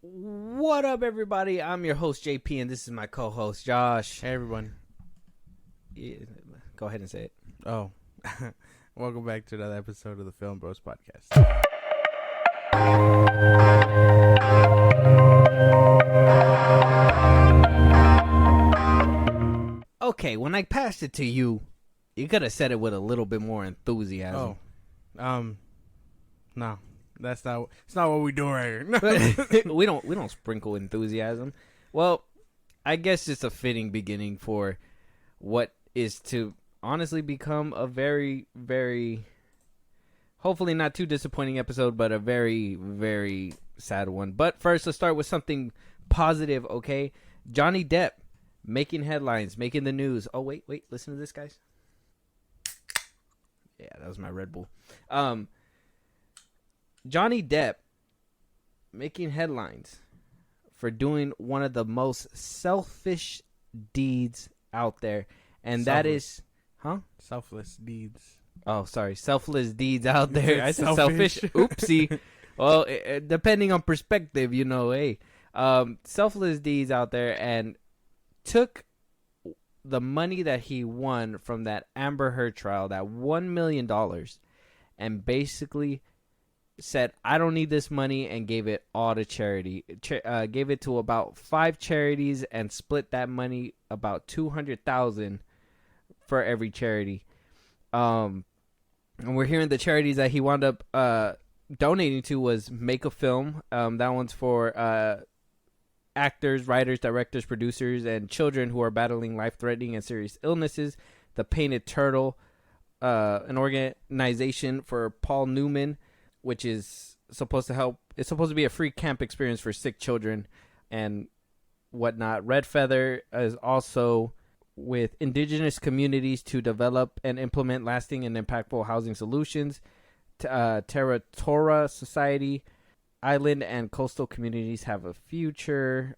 What up, everybody? I'm your host, JP, and this is my co-host, Josh. Hey, everyone. Yeah, go ahead and say it. Oh, welcome back to another episode of the Film Bros Podcast. Okay, when I passed it to you, you could have said it with a little bit more enthusiasm. No, it's not what we do right here. we don't sprinkle enthusiasm. Well, I guess it's a fitting beginning for what is to honestly become a very, very, hopefully not too disappointing episode, but a very, very sad one. But first, let's start with something positive, okay? Johnny Depp making headlines, making the news. Oh, wait, listen to this, guys. Yeah, that was my Red Bull. Johnny Depp making headlines for doing one of the most selfish deeds out there. And that is, Selfless deeds. Oh, sorry. Selfless deeds out there. said I said selfish. Oopsie. Well, depending on perspective, hey. Selfless deeds out there, and took the money that he won from that Amber Heard trial, that $1 million, and basically said, I don't need this money, and gave it all to charity. Gave it to about 5 charities and split that money about $200,000 for every charity. And we're hearing the charities that he wound up donating to was Make a Film. That one's for actors, writers, directors, producers, and children who are battling life-threatening and serious illnesses. The Painted Turtle, an organization for Paul Newman, which is supposed to help. It's supposed to be a free camp experience for sick children and whatnot. Red Feather is also with indigenous communities to develop and implement lasting and impactful housing solutions. Terra Torah Society, island and coastal communities have a future.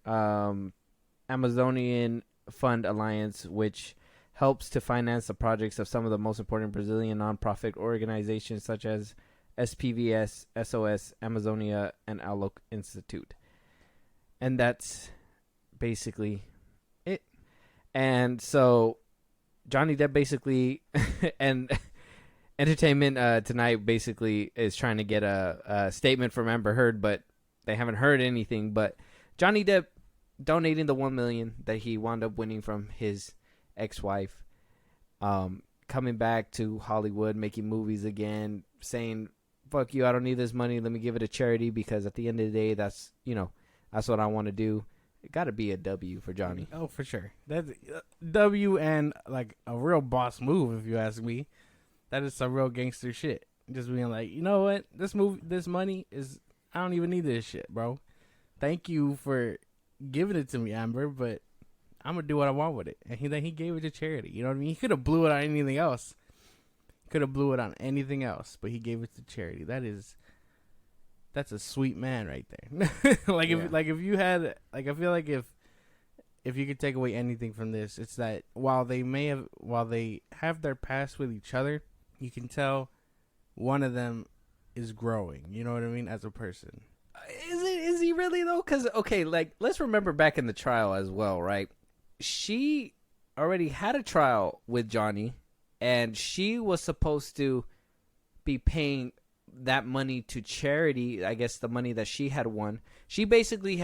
Amazonian Fund Alliance, which helps to finance the projects of some of the most important Brazilian nonprofit organizations such as SPVS, SOS, Amazonia, and Outlook Institute. And that's basically it. And so Johnny Depp basically and Entertainment Tonight basically is trying to get a statement from Amber Heard, but they haven't heard anything. But Johnny Depp donating the $1 million that he wound up winning from his ex-wife, coming back to Hollywood, making movies again, saying, fuck you, I don't need this money, let me give it to charity, because at the end of the day, that's what I want to do. It got to be a W for Johnny. Oh, for sure. That's W, and like a real boss move, if you ask me. That is some real gangster shit. Just being like, you know what? This money is, I don't even need this shit, bro. Thank you for giving it to me, Amber, but I'm going to do what I want with it. And he gave it to charity. You know what I mean? He could have blew it on anything else. But he gave it to charity. That's a sweet man right there. If you had, like, I feel like if you could take away anything from this, it's that while they have their past with each other, you can tell one of them is growing. You know what I mean? As a person. Is he really though? Because okay, like, let's remember back in the trial as well, right? She already had a trial with Johnny, and she was supposed to be paying that money to charity. I guess the money that she had won. She basically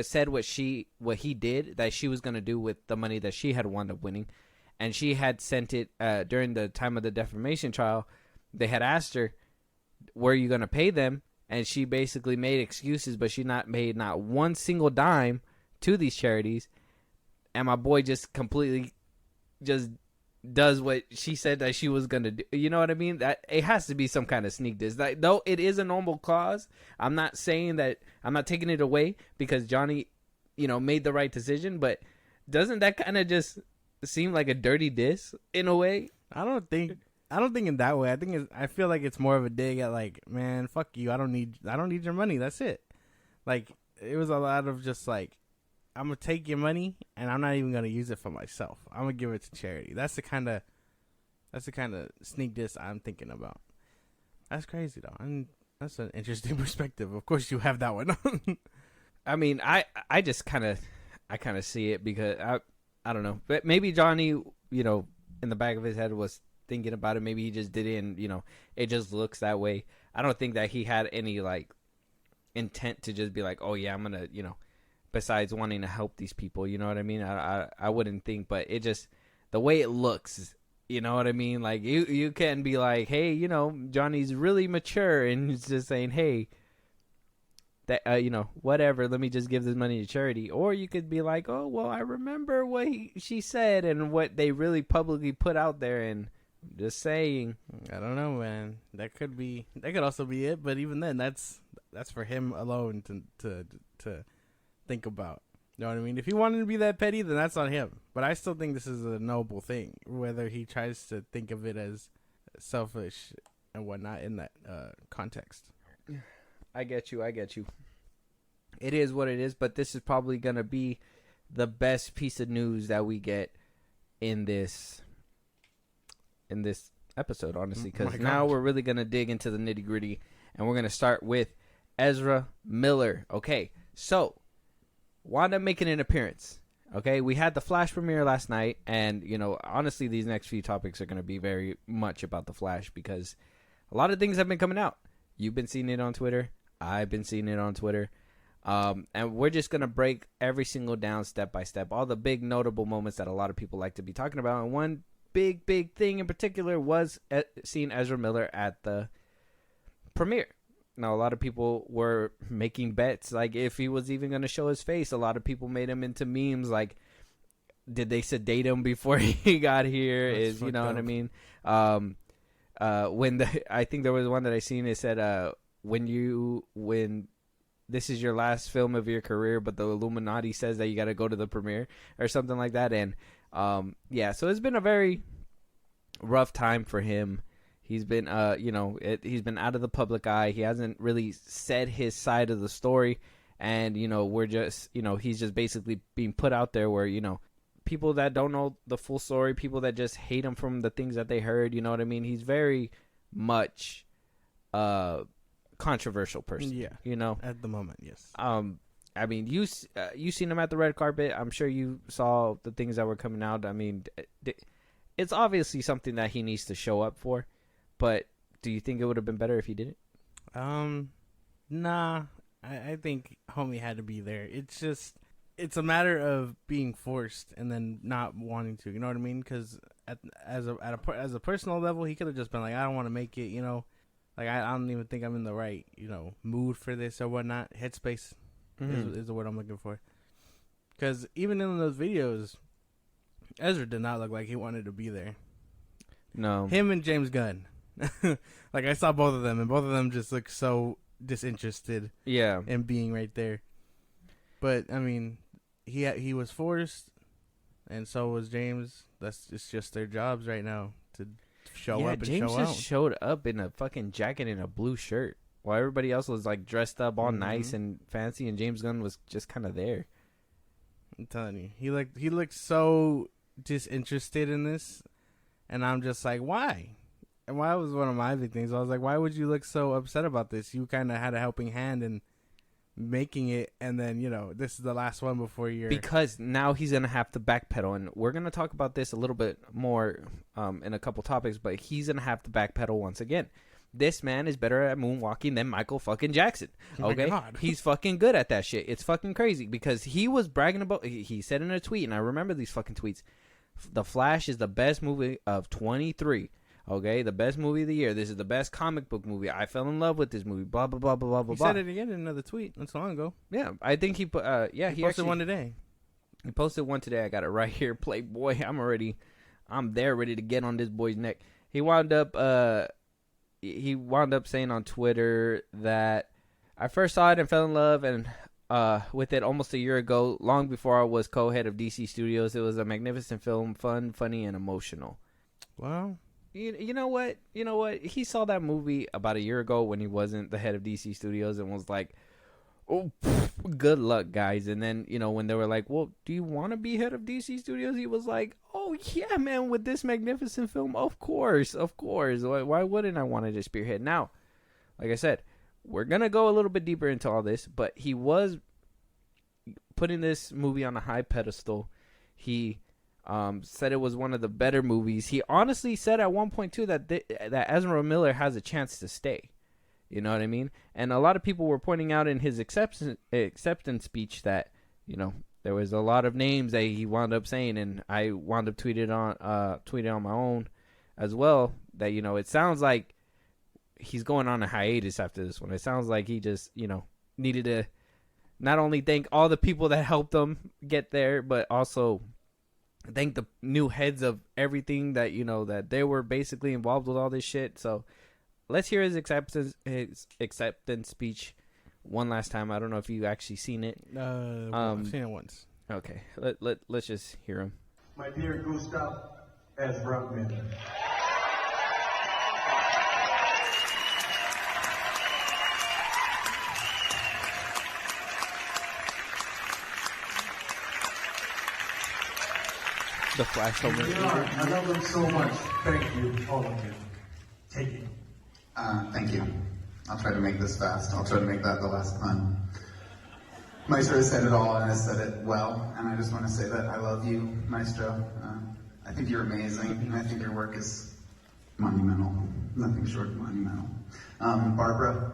said what he did that she was gonna do with the money that she had wound up winning, and she had sent it during the time of the defamation trial. They had asked her, "Were you gonna pay them?" And she basically made excuses, but she made not one single dime to these charities. And my boy just completely just does what she said that she was gonna do. You know what I mean? That it has to be some kind of sneak diss. Though it is a normal clause, I'm not saying that, I'm not taking it away because Johnny, made the right decision. But doesn't that kind of just seem like a dirty diss in a way? I don't think in that way. I feel like it's more of a dig at, like, man, fuck you. I don't need your money. That's it. Like, it was a lot of just like, I'm going to take your money and I'm not even going to use it for myself. I'm going to give it to charity. That's the kind of sneak diss I'm thinking about. That's crazy, though. And that's an interesting perspective. Of course, you have that one. I mean, I just kind of see it because I don't know, but maybe Johnny, in the back of his head was thinking about it. Maybe he just did it, and it just looks that way. I don't think that he had any like intent to just be like, oh yeah, I'm gonna, besides wanting to help these people, you know what I mean? I wouldn't think, but it just the way it looks. You know what I mean? Like you can be like, hey, Johnny's really mature and he's just saying, hey, that whatever, let me just give this money to charity. Or you could be like, oh well, I remember what she said and what they really publicly put out there, and just saying. I don't know, man. That could also be it. But even then, that's for him alone to think about. You know what I mean? If he wanted to be that petty, then that's on him. But I still think this is a noble thing, whether he tries to think of it as selfish and whatnot in that context. I get you. It is what it is, but this is probably going to be the best piece of news that we get in this episode, honestly, because now we're really going to dig into the nitty-gritty, and we're going to start with Ezra Miller. Okay, so wound up making an appearance. Okay, we had the Flash premiere last night, and honestly, these next few topics are going to be very much about the Flash because a lot of things have been coming out. You've been seeing it on Twitter. I've been seeing it on Twitter, and we're just going to break every single down step by step, all the big notable moments that a lot of people like to be talking about. And one big thing in particular was seeing Ezra Miller at the premiere. Now, a lot of people were making bets, like if he was even going to show his face. A lot of people made him into memes, like, did they sedate him before he got here? What I mean? I think there was one that I seen. It said, when this is your last film of your career, but the Illuminati says that you got to go to the premiere or something like that. And so it's been a very rough time for him. He's been, he's been out of the public eye. He hasn't really said his side of the story. And, we're just, he's just basically being put out there where, people that don't know the full story, people that just hate him from the things that they heard, you know what I mean? He's very much controversial person. Yeah. At the moment, yes. I mean, you seen him at the red carpet. I'm sure you saw the things that were coming out. I mean, it's obviously something that he needs to show up for. But do you think it would have been better if he didn't? Nah. I think homie had to be there. It's a matter of being forced and then not wanting to. You know what I mean? Because as a personal level, he could have just been like, I don't want to make it. Like I don't even think I'm in the right mood for this or whatnot. Headspace is the word I'm looking for. Because even in those videos, Ezra did not look like he wanted to be there. No, him and James Gunn. Like I saw both of them, and both of them just look so disinterested. Yeah, in being right there. But I mean, he was forced, and so was James. It's just their jobs right now to show up and James show out. Just showed up in a fucking jacket and a blue shirt, while everybody else was like dressed up all nice and fancy, and James Gunn was just kind of there. I'm telling you, he looked so disinterested in this, and I'm just like, why? And why was one of my big things. I was like, why would you look so upset about this? You kind of had a helping hand in making it, and then this is the last one before you're, because now he's gonna have to backpedal, and we're gonna talk about this a little bit more in a couple topics, but he's gonna have to backpedal once again. This man is better at moonwalking than Michael fucking Jackson. Okay, he's fucking good at that shit. It's fucking crazy because he was bragging about. He said in a tweet, and I remember these fucking tweets. The Flash is the best movie of 23. Okay, the best movie of the year. This is the best comic book movie. I fell in love with this movie. Blah blah blah blah blah. He said it again in another tweet. That's long ago. Yeah, I think he put. He posted actually, one today. He posted one today. I got it right here. Playboy. I'm there, ready to get on this boy's neck. He wound up. He wound up saying on Twitter that I first saw it and fell in love and with it almost a year ago, long before I was co-head of DC Studios. It was a magnificent film, fun, funny, and emotional. Wow. You know what? He saw that movie about a year ago when he wasn't the head of DC Studios and was like, oh, good luck, guys. And then, when they were like, well, do you want to be head of DC Studios? He was like, oh, yeah, man, with this magnificent film, of course. Why wouldn't I want to just spearhead? Now, like I said, we're going to go a little bit deeper into all this, but he was putting this movie on a high pedestal. He said it was one of the better movies. He honestly said at one point too that that Ezra Miller has a chance to stay. You know what I mean? And a lot of people were pointing out in his acceptance speech that, you know, there was a lot of names that he wound up saying, and I wound up tweeted on my own as well, that, you know, it sounds like he's going on a hiatus after this one. It sounds like he just, you know, needed to not only thank all the people that helped him get there, but also thank the new heads of everything that, you know, that they were basically involved with all this shit. So let's hear his acceptance speech one last time. I don't know if you actually seen it. I've seen it once. Okay, let's just hear him. My dear Gustav Ezra Miller. The Flash over. I love them so much. Thank you, all of you. Take it. Thank you. I'll try to make this fast. I'll try to make that the last pun. Maestro has said it all and has said it well, and I just want to say that I love you, Maestro. I think you're amazing, and I think your work is monumental. Nothing short of monumental. Barbara,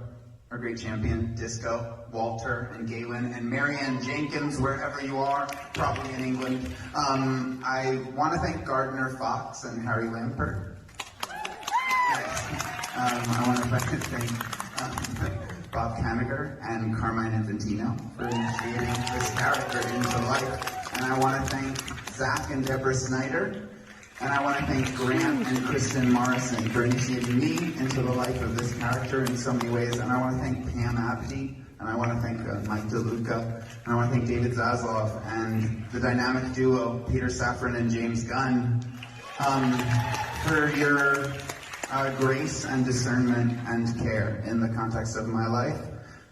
our great champion, Disco, Walter, and Galen, and Marianne Jenkins, wherever you are, probably in England. I want to thank Gardner Fox and Harry Lampert. I want to thank Bob Caniger and Carmine Infantino for initiating this character into life. And I want to thank Zach and Deborah Snyder. And I want to thank Grant and Kristen Morrison for initiating me into the life of this character in so many ways. And I want to thank Pam Abdi. And I want to thank Mike DeLuca. And I want to thank David Zaslav and the dynamic duo, Peter Safran and James Gunn, for your grace and discernment and care in the context of my life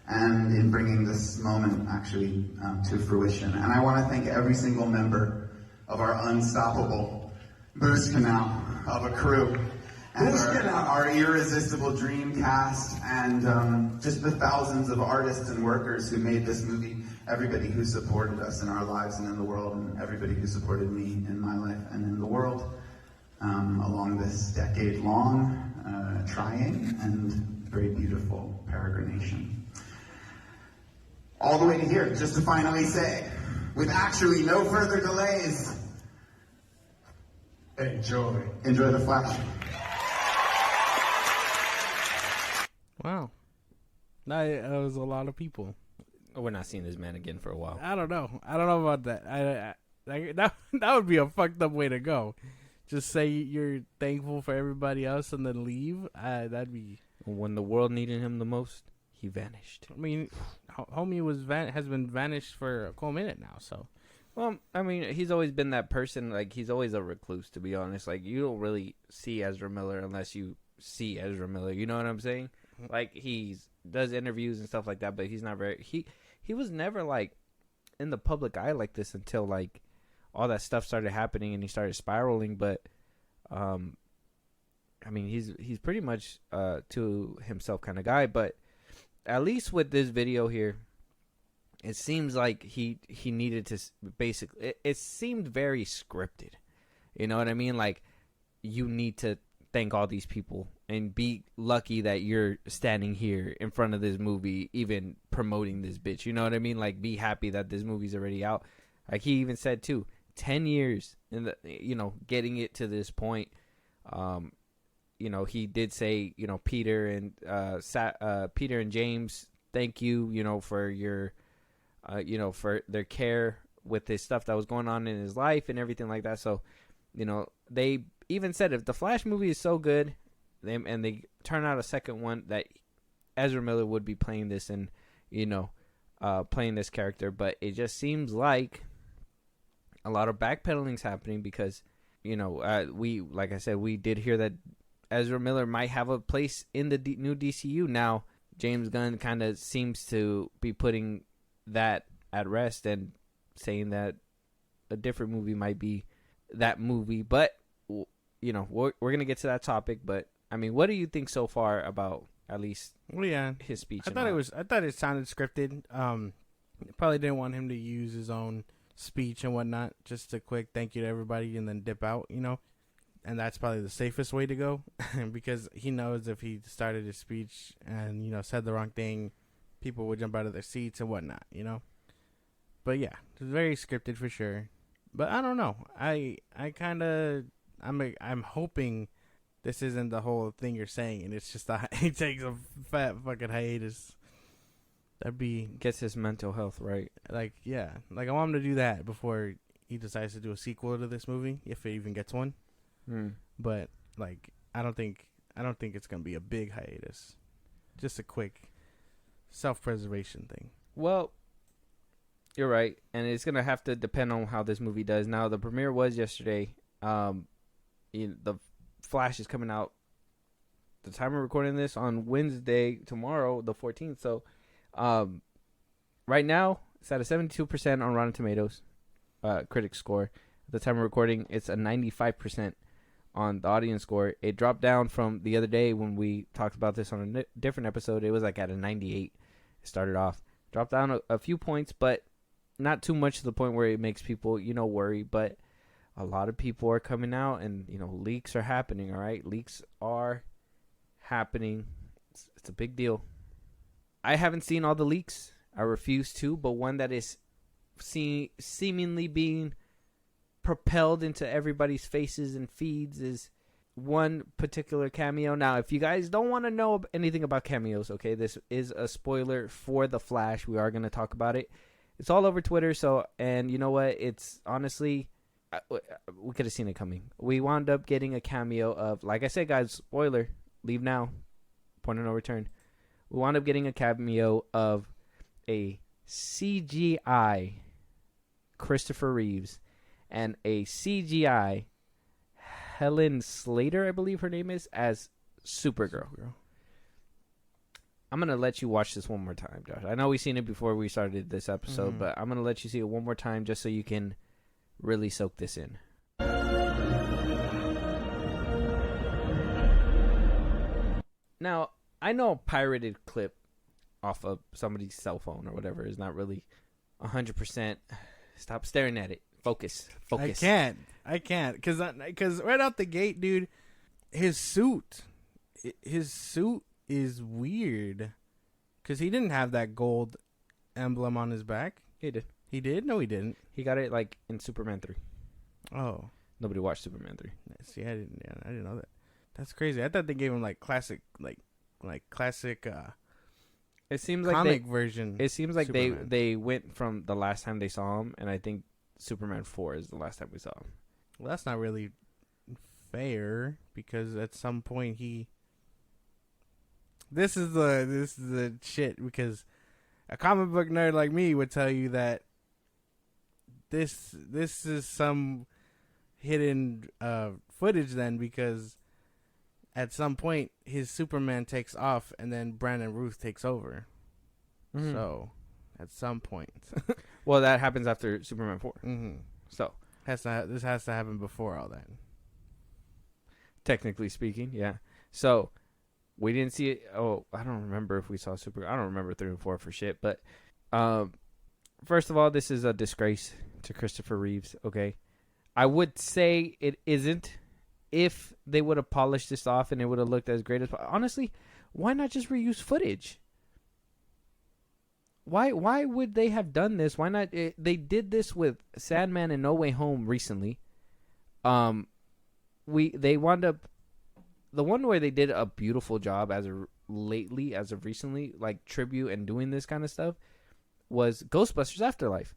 and in bringing this moment actually to fruition. And I want to thank every single member of our unstoppable Boost Canal of a crew and our irresistible dream cast and just the thousands of artists and workers who made this movie, everybody who supported us in our lives and in the world, and everybody who supported me in my life and in the world. Along this decade-long, trying and very beautiful peregrination. All the way to here, just to finally say, with actually no further delays, enjoy the Flash. Wow. That was a lot of people. We're not seeing this man again for a while. I don't know about that. That would be a fucked up way to go. Just say you're thankful for everybody else and then leave. That'd be. When the world needed him the most, he vanished. I mean, homie has been vanished for a cool minute now. So, well, I mean, he's always been that person. Like, he's always a recluse, to be honest. Like, you don't really see Ezra Miller unless you see Ezra Miller. You know what I'm saying? Like, does interviews and stuff like that, but he's not very. He was never like in the public eye like this until like all that stuff started happening and he started spiraling. But I mean, he's pretty much to himself kind of guy. But at least with this video here, it seems like he needed to basically. It seemed very scripted. You know what I mean? Like, you need to thank all these people and be lucky that you're standing here in front of this movie, even promoting this bitch. You know what I mean? Like, be happy that this movie's already out. Like, he even said too, 10 years in the, you know, getting it to this point. You know, he did say, you know, Peter and James, thank you, you know, for your, you know, for their care with this stuff that was going on in his life and everything like that. So, you know, they even said if the Flash movie is so good, and they turn out a second one, that Ezra Miller would be playing this and, you know, playing this character. But it just seems like a lot of backpedaling's happening because, you know, like I said, we did hear that Ezra Miller might have a place in the new DCU. Now, James Gunn kind of seems to be putting that at rest and saying that a different movie might be that movie. But, you know, we're going to get to that topic. But, I mean, what do you think so far about at least his speech? I thought it sounded scripted. Probably didn't want him to use his own speech and whatnot. Just a quick thank you to everybody and then dip out, you know. And that's probably the safest way to go because he knows if he started his speech and, you know, said the wrong thing, people would jump out of their seats and whatnot, you know. But yeah, it's very scripted for sure. But I don't know. I'm hoping this isn't the whole thing you're saying, and it's just he takes a fat fucking hiatus. That'd be Gets his mental health right. like, yeah, like I want him to do that before he decides to do a sequel to this movie, if it even gets one. But like, I don't think it's gonna be a big hiatus. Just a quick self-preservation thing. Well, you're right, and it's gonna have to depend on how this movie does. Now, the premiere was yesterday. The Flash is coming out. The time we're recording this on Wednesday, tomorrow, the 14th. So, right now it's at a 72% on Rotten Tomatoes, critic score. At the time of recording, it's a 95% on the audience score. It dropped down from the other day when we talked about this on a different episode. It was like at a 98. It started off, dropped down a few points, but not too much to the point where it makes people, you know, worry. But a lot of people are coming out, and, you know, leaks are happening. All right, leaks are happening. It's a big deal. I haven't seen all the leaks. I refuse to, but one that is seemingly being propelled into everybody's faces and feeds is one particular cameo. Now, if you guys don't want to know anything about cameos, okay, this is a spoiler for The Flash. We are going to talk about it. It's all over Twitter, so, and you know what? It's honestly, we could have seen it coming. We wound up getting a cameo of, like I said, guys, spoiler, leave now, point of no return. We wound up getting a cameo of a CGI Christopher Reeves and a CGI Helen Slater, I believe her name is, as Supergirl. I'm going to let you watch this one more time, Josh. I know we've seen it before we started this episode, but I'm going to let you see it one more time just so you can really soak this in. Now, I know a pirated clip off of somebody's cell phone or whatever is not really 100%. Stop staring at it. Focus. I can't. Because right out the gate, dude, his suit is weird. Because he didn't have that gold emblem on his back. He did. He did? No, he didn't. He got it like in Superman 3. Oh. Nobody watched Superman 3. See, I didn't know that. That's crazy. I thought they gave him like classic, like classic. It seems like comic version. It seems like Superman. they went from the last time they saw him, and I think Superman 4 is the last time we saw him. Well, that's not really fair because at some point This is the shit because a comic book nerd like me would tell you that this is some hidden footage then because at some point his Superman takes off and then Brandon Ruth takes over. Mm-hmm. So at some point. Well, that happens after Superman 4. Mm-hmm. So this has to happen before all that. Technically speaking, yeah. So we didn't see it. Oh, I don't remember if we saw I don't remember 3 and 4 for shit. But first of all, this is a disgrace to Christopher Reeves. Okay, I would say it isn't. If they would have polished this off and it would have looked as great as honestly, why not just reuse footage? Why would they have done this? Why not? They did this with Sandman and No Way Home recently. They wound up the one where they did a beautiful job as of recently, like tribute and doing this kind of stuff, was Ghostbusters Afterlife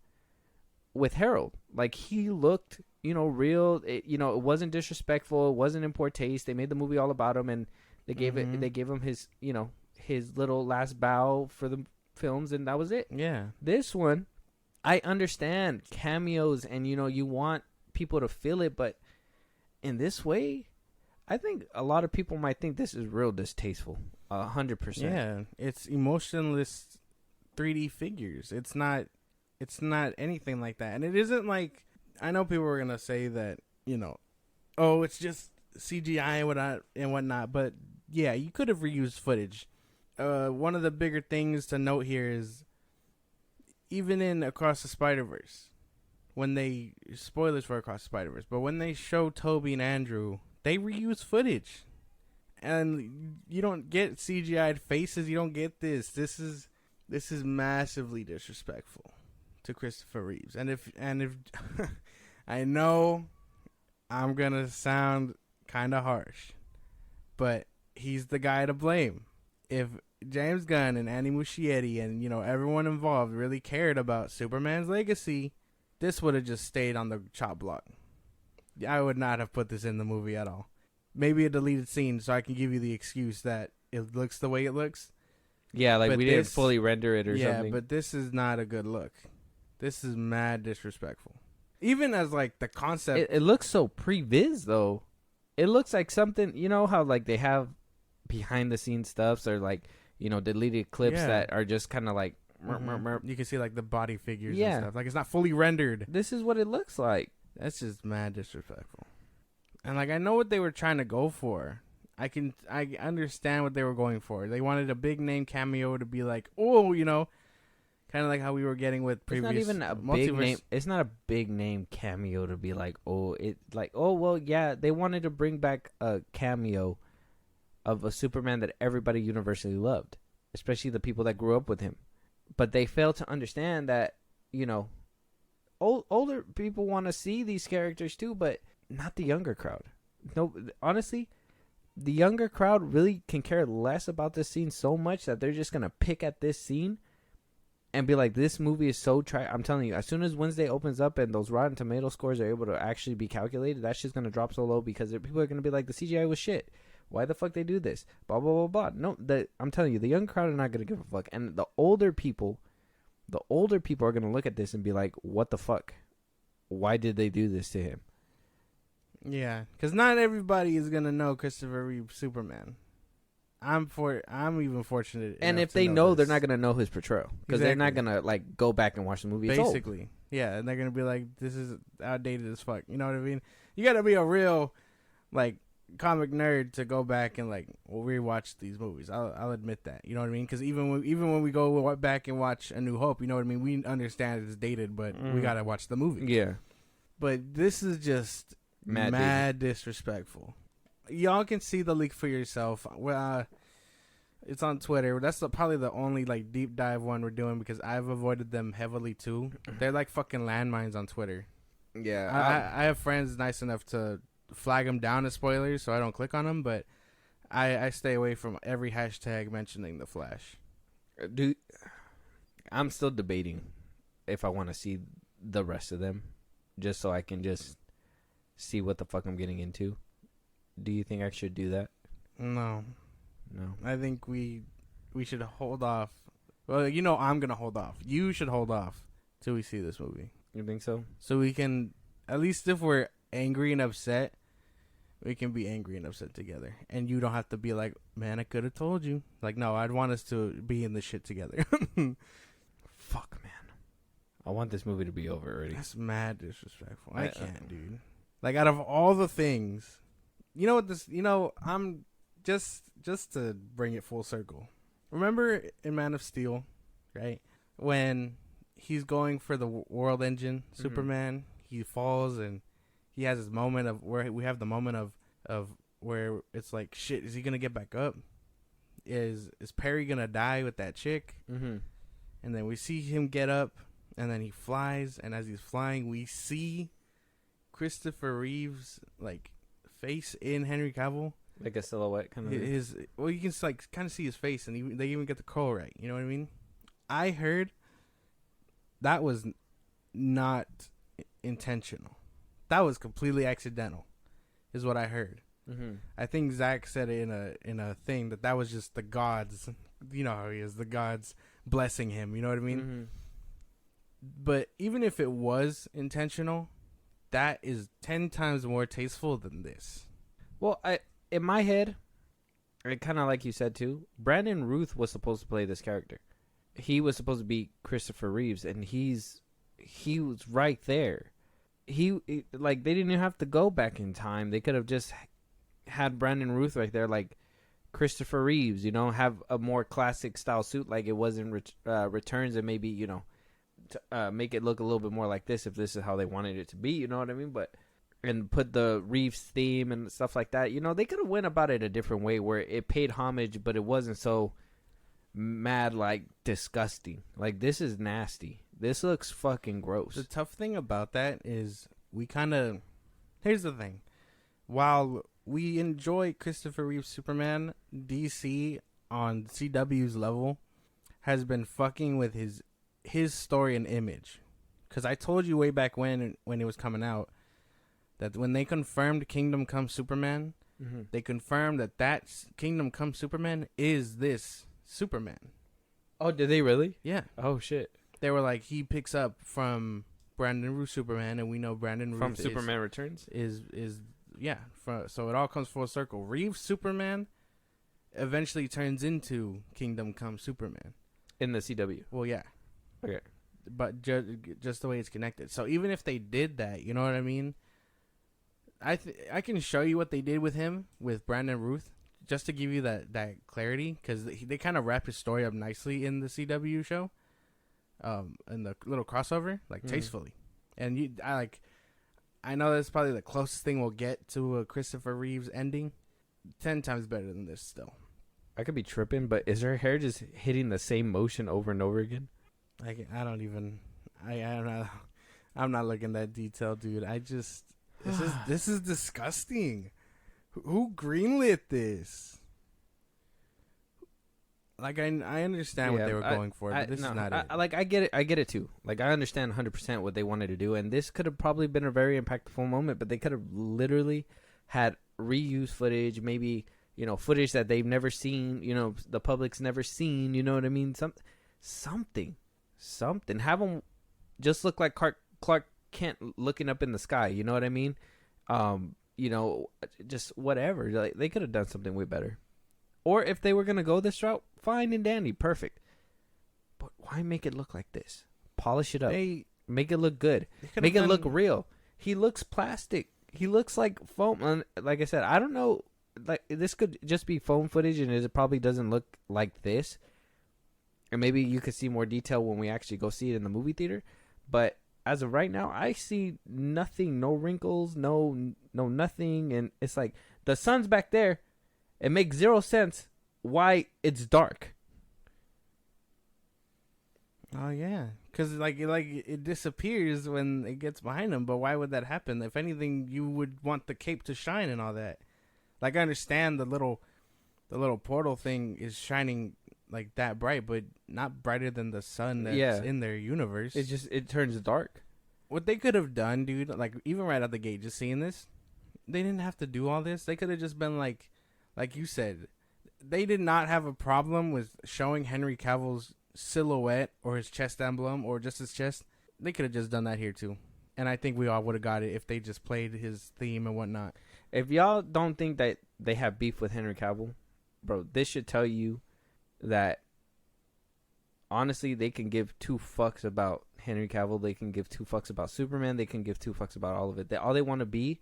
with Harold. Like he looked, real. It wasn't disrespectful. It wasn't in poor taste. They made the movie all about him, and they gave they gave him his his little last bow for the films, and that was it. Yeah. This one, I understand cameos, and you want people to feel it, but in this way, I think a lot of people might think this is real distasteful. 100%. Yeah, it's emotionless 3D figures. It's not anything like that, and it isn't like I know people are gonna say that oh, it's just CGI and whatnot, but yeah, you could have reused footage. One of the bigger things to note here is even in Across the Spider-Verse, when they spoilers for Across the Spider-Verse, but when they show Toby and Andrew, they reuse footage, and you don't get CGI'd faces. You don't get this. This is massively disrespectful to Christopher Reeves. And if I know I'm gonna sound kind of harsh, but he's the guy to blame. If James Gunn and Andy Muschietti and everyone involved really cared about Superman's legacy, this would have just stayed on the chop block. I would not have put this in the movie at all. Maybe a deleted scene so I can give you the excuse that it looks the way it looks. Yeah, like But we didn't this- fully render it or something. Yeah, but this is not a good look. This is mad disrespectful. Even as like the concept. It looks so pre-viz though. It looks like something, how like they have behind the scenes stuffs or like, deleted clips Yeah. that are just kind of like You can see like the body figures Yeah. and stuff. Like it's not fully rendered. This is what it looks like. That's just mad disrespectful. And like I know what they were trying to go for. I understand what they were going for. They wanted a big name cameo to be like, oh, kind of like how we were getting with previous. It's not even a big name. It's not a big name cameo to be like, well, yeah, they wanted to bring back a cameo of a Superman that everybody universally loved, especially the people that grew up with him. But they failed to understand that, older people want to see these characters too, but not the younger crowd. No, honestly, the younger crowd really can care less about this scene so much that they're just gonna pick at this scene and be like, this movie is so I'm telling you, as soon as Wednesday opens up and those Rotten Tomato scores are able to actually be calculated, that shit's gonna drop so low because people are gonna be like, the CGI was shit. Why the fuck they do this? Blah blah blah blah. No, I'm telling you, the young crowd are not gonna give a fuck, and the older people are gonna look at this and be like, what the fuck? Why did they do this to him? Yeah, because not everybody is gonna know Christopher Reeve Superman. I'm even fortunate. And enough if to they know, they're this. not gonna know his portrayal because they're not Exactly. gonna like go back and watch the movie. It's old. Basically, yeah, and they're gonna be like, "This is outdated as fuck." You know what I mean? You gotta be a real like comic nerd to go back and like rewatch these movies. I'll admit that. You know what I mean? Because even when we go back and watch A New Hope, you know what I mean? We understand it's dated, but we gotta watch the movie. Yeah, But this is just mad disrespectful. Y'all can see the leak for yourself. It's on Twitter. That's probably the only like deep dive one we're doing because I've avoided them heavily too. They're like fucking landmines on Twitter. yeah. I have friends nice enough to flag them down as spoilers, so I don't click on them. But I stay away from every hashtag mentioning the Flash. Dude, I'm still debating if I want to see the rest of them, just so I can just see what the fuck I'm getting into. Do you think I should do that? No, No. I think we should hold off. Well, I'm gonna hold off. You should hold off till we see this movie, You think so? so we can at least if we're angry and upset, we can be angry and upset together, and you don't have to be like, man, I could have told you. Like, no, I'd want us to be in this shit together. Fuck, man. I want this movie to be over already. That's mad disrespectful. I can't, dude. Like, out of all the things, I'm just to bring it full circle. Remember in Man of Steel, right? When he's going for the world engine, Superman, he falls and he has his moment of where we have the moment of where it's like, shit, is he gonna get back up? Is Perry gonna die with that chick? Mm-hmm. And then we see him get up, and then he flies, and as he's flying, we see Christopher Reeve's like face in Henry Cavill. Like a silhouette kind of. You can like kind of see his face, and they even get the curl right. You know what I mean? I heard that was not intentional. That was completely accidental, is what I heard. Mm-hmm. I think Zach said it in a thing that was just the gods. You know how he is, the gods blessing him. You know what I mean? Mm-hmm. But even if it was intentional, that is 10 times more tasteful than this. Well, in my head, kind of like you said too, Brandon Routh was supposed to play this character. He was supposed to be Christopher Reeves, and he was right there. They didn't even have to go back in time. They could have just had Brandon Routh right there, like Christopher Reeves. Have a more classic style suit, like it was in Returns, and maybe make it look a little bit more like this if this is how they wanted it to be. You know what I mean? But and put the Reeves theme and stuff like that. You know, they could have went about it a different way where it paid homage, but it wasn't so mad like disgusting. Like, this is nasty. This looks fucking gross. The tough thing about that is we kind of... Here's the thing. While we enjoy Christopher Reeve's Superman, DC on CW's level has been fucking with his story and image. Because I told you way back when it was coming out that when they confirmed Kingdom Come Superman, they confirmed that Kingdom Come Superman is this Superman. Oh, did they really? Yeah. Oh, shit. They were like, he picks up from Brandon Routh Superman, and we know Brandon Routh From Superman Returns? Is yeah. So it all comes full circle. Reeves Superman eventually turns into Kingdom Come Superman. In the CW. Well, yeah. Okay. But just the way it's connected. So even if they did that, you know what I mean? I can show you what they did with him, with Brandon Routh, just to give you that clarity, because they kind of wrap his story up nicely in the CW show, in the little crossover, like tastefully. And I know that's probably the closest thing we'll get to a Christopher Reeves ending. 10 times better than this still. I could be tripping, but is her hair just hitting the same motion over and over again? I don't even. I'm not looking that detailed, dude. This is disgusting. Who greenlit this? Like, I understand what they were going for, but this is not it. I get it. I get it too. Like, I understand 100% what they wanted to do, and this could have probably been a very impactful moment. But they could have literally had reused footage, maybe, you know, footage that they've never seen. You know, the public's never seen. You know what I mean? Something. Have them just look like Clark Kent looking up in the sky. You know what I mean? You know, just whatever. Like, they could have done something way better. Or if they were going to go this route, fine and dandy, perfect. But why make it look like this? Polish it up. Make it look good. Make it look real. He looks plastic. He looks like foam. Like I said, I don't know. Like, this could just be foam footage, and it probably doesn't look like this. And maybe you could see more detail when we actually go see it in the movie theater. But as of right now, I see nothing. No wrinkles. No nothing. And it's like, the sun's back there. It makes zero sense why it's dark. Oh yeah, because like it disappears when it gets behind him. But why would that happen? If anything, you would want the cape to shine and all that. Like, I understand the little portal thing is shining like that bright, but not brighter than the sun that's in their universe. It turns dark. What they could have done, dude, like even right out the gate, just seeing this, they didn't have to do all this. They could have just been like you said, they did not have a problem with showing Henry Cavill's silhouette or his chest emblem or just his chest. They could have just done that here too. And I think we all would have got it if they just played his theme and whatnot. If y'all don't think that they have beef with Henry Cavill, bro, this should tell you that honestly they can give two fucks about Henry Cavill. They can give two fucks about Superman. They can give two fucks about all of it. All they want to be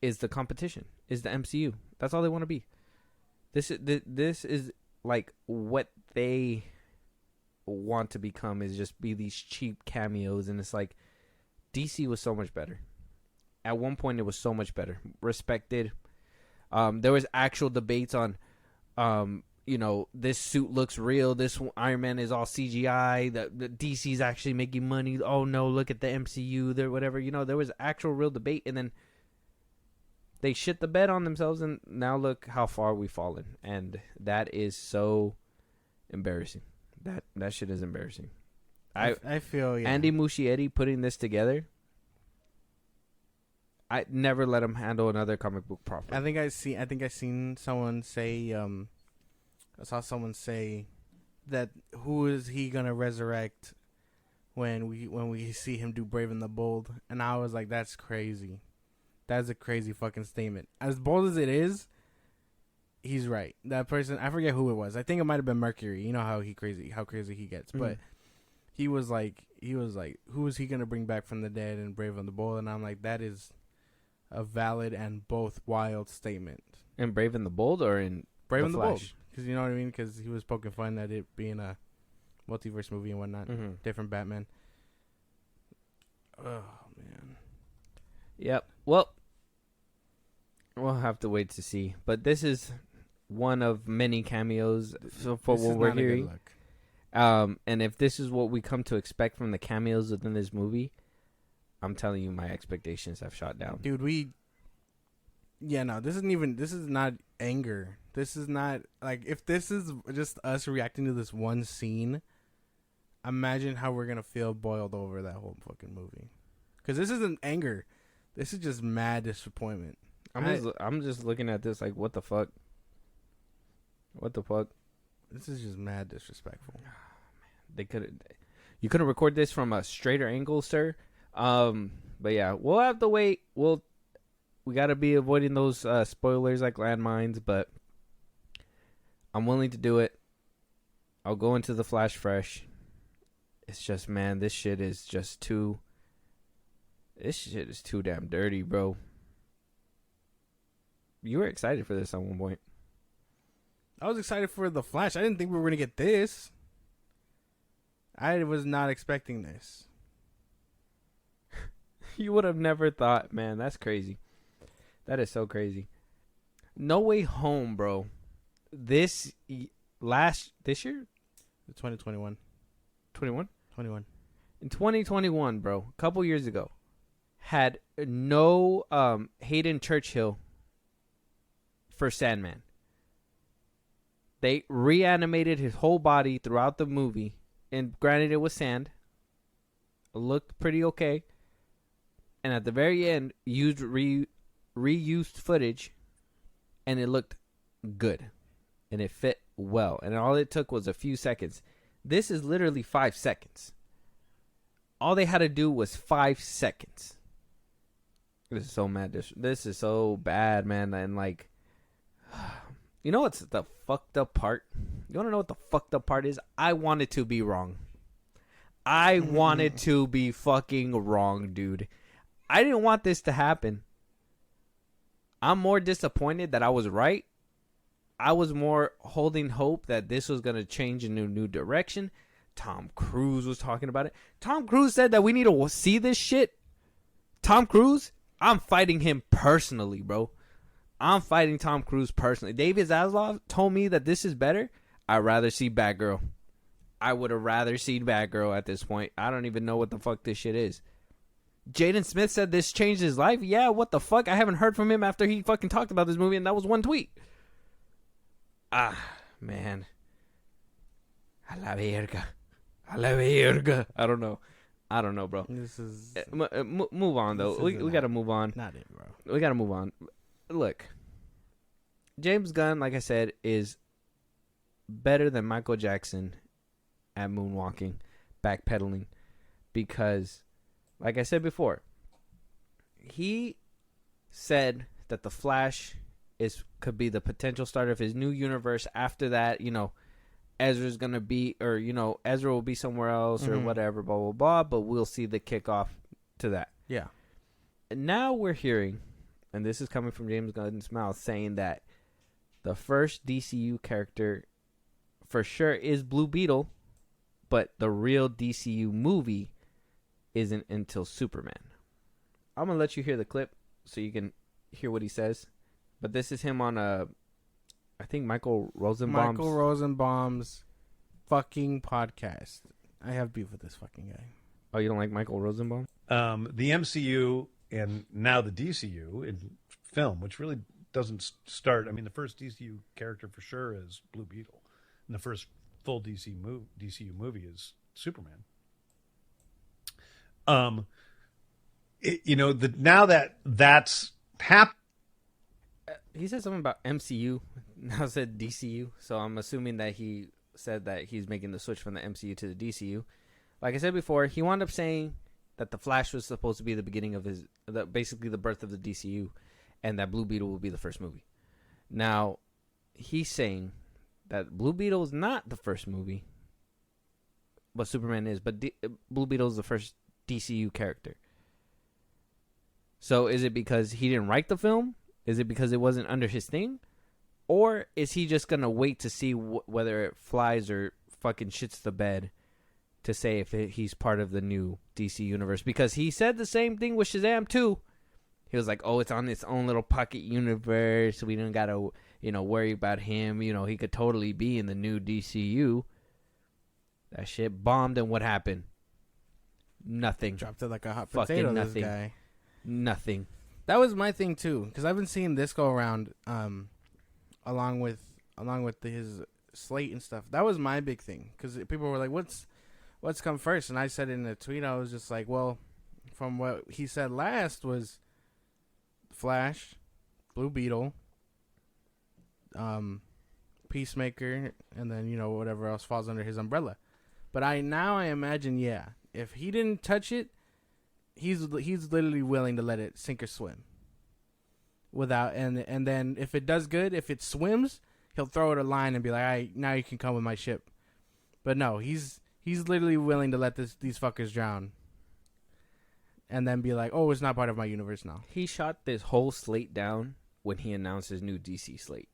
is the competition, is the MCU. That's all they want to be. This is like what they want to become, is just be these cheap cameos. And it's like, DC was so much better. At one point, it was so much better. Respected. There was actual debates on, you know, this suit looks real. This Iron Man is all CGI. The DC's actually making money. Oh no, look at the MCU. There, whatever. You know, there was actual real debate, and then they shit the bed on themselves, and now look how far we've fallen. And that is so embarrassing. That shit is embarrassing. I feel Andy Muschietti putting this together. I never let him handle another comic book properly. I think I seen someone say. I saw someone say that who is he gonna resurrect when we see him do Brave and the Bold, and I was like, that's crazy. That's a crazy fucking statement. As bold as it is, he's right. That person, I forget who it was. I think it might have been Mercury. You know how crazy he gets. But he was like, who is he gonna bring back from the dead in Brave and the Bold? And I'm like, that is a valid and both wild statement. In Brave and the Bold, or in Brave the and the Flash? Bold? Because you know what I mean. Because he was poking fun at it being multiverse movie and whatnot. Mm-hmm. Different Batman. Oh man. Yep. Well, we'll have to wait to see. But this is one of many cameos for This what is we're not a good hearing. look. And if this is what we come to expect from the cameos within this movie, I'm telling you, my expectations have shot down. Dude, this is not anger. This is not, like, if this is just us reacting to this one scene, imagine how we're going to feel boiled over that whole fucking movie. Because this isn't anger. This is just mad disappointment. I'm just looking at this like, what the fuck? What the fuck? This is just mad disrespectful. You couldn't record this from a straighter angle, sir. But yeah, we'll have to wait. We got to be avoiding those spoilers like landmines, but I'm willing to do it. I'll go into the Flash fresh. It's just, man, this shit is too damn dirty, bro. You were excited for this at one point. I was excited for the Flash. I didn't think we were going to get this. I was not expecting this. You would have never thought, man. That's crazy. That is so crazy. No Way Home, bro. This year? 2021. 21? 21. In 2021, bro, a couple years ago, had no Hayden Churchill for Sandman. They reanimated his whole body throughout the movie. And granted, it was sand. It looked pretty okay. And at the very end, used reused footage. And it looked good. And it fit well. And all it took was a few seconds. This is literally 5 seconds. All they had to do was 5 seconds. This is so mad. This is so bad, man. And like, you know what's the fucked up part? You want to know what the fucked up part is? I wanted to be wrong. I wanted to be fucking wrong, dude. I didn't want this to happen. I'm more disappointed that I was right. I was more holding hope that this was going to change in a new direction. Tom Cruise was talking about it. Tom Cruise said that we need to see this shit. Tom Cruise, I'm fighting him personally, bro. I'm fighting Tom Cruise personally. David Zaslav told me that this is better. I'd rather see Batgirl. I would have rather seen Batgirl at this point. I don't even know what the fuck this shit is. Jaden Smith said this changed his life. Yeah, what the fuck? I haven't heard from him after he fucking talked about this movie, and that was one tweet. Ah, man. A la verga. A la verga. I don't know, bro. This is... move on, though. We got to move on. Not it, bro. We got to move on. Look. James Gunn, like I said, is better than Michael Jackson at moonwalking, backpedaling, because, like I said before, he said that the Flash could be the potential start of his new universe. After that, Ezra's gonna be, or Ezra will be somewhere else or whatever, blah blah blah. But we'll see the kickoff to that. Yeah. And now we're hearing, and this is coming from James Gunn's mouth, saying that the first DCU character for sure is Blue Beetle, but the real DCU movie isn't until Superman. I'm going to let you hear the clip so you can hear what he says. But this is him on I think Michael Rosenbaum's fucking podcast. I have beef with this fucking guy. Oh, you don't like Michael Rosenbaum? The MCU and now the DCU in film, which really doesn't start. I mean, the first DCU character for sure is Blue Beetle, and the first full DCU movie is Superman. Now that that's happened. He said something about MCU. Now said DCU, so I'm assuming that he said that he's making the switch from the MCU to the DCU. Like I said before, he wound up saying that the Flash was supposed to be the beginning of basically the birth of the DCU, and that Blue Beetle will be the first movie. Now, he's saying that Blue Beetle is not the first movie, but Superman is. But Blue Beetle is the first DCU character. So is it because he didn't write the film? Is it because it wasn't under his thing? Or is he just going to wait to see whether it flies or fucking shits the bed to say if he's part of the new DC universe, because he said the same thing with Shazam too. He was like, "Oh, it's on its own little pocket universe. We don't gotta, worry about him. He could totally be in the new DCU." That shit bombed, and what happened? Nothing. Dropped it like a hot Fucking potato. nothing. This guy. Nothing. That was my thing too, because I've been seeing this go around, along with his slate and stuff. That was my big thing, because people were like, "What's come first?" And I said in a tweet, I was just like, "Well, from what he said last was Flash, Blue Beetle, Peacemaker, and then whatever else falls under his umbrella." But I imagine, if he didn't touch it, he's literally willing to let it sink or swim. Without and then if it does good, if it swims, he'll throw it a line and be like, "All right, now you can come with my ship." But no, he's literally willing to let these fuckers drown. And then be like, "Oh, it's not part of my universe now." He shot this whole slate down when he announced his new DC slate.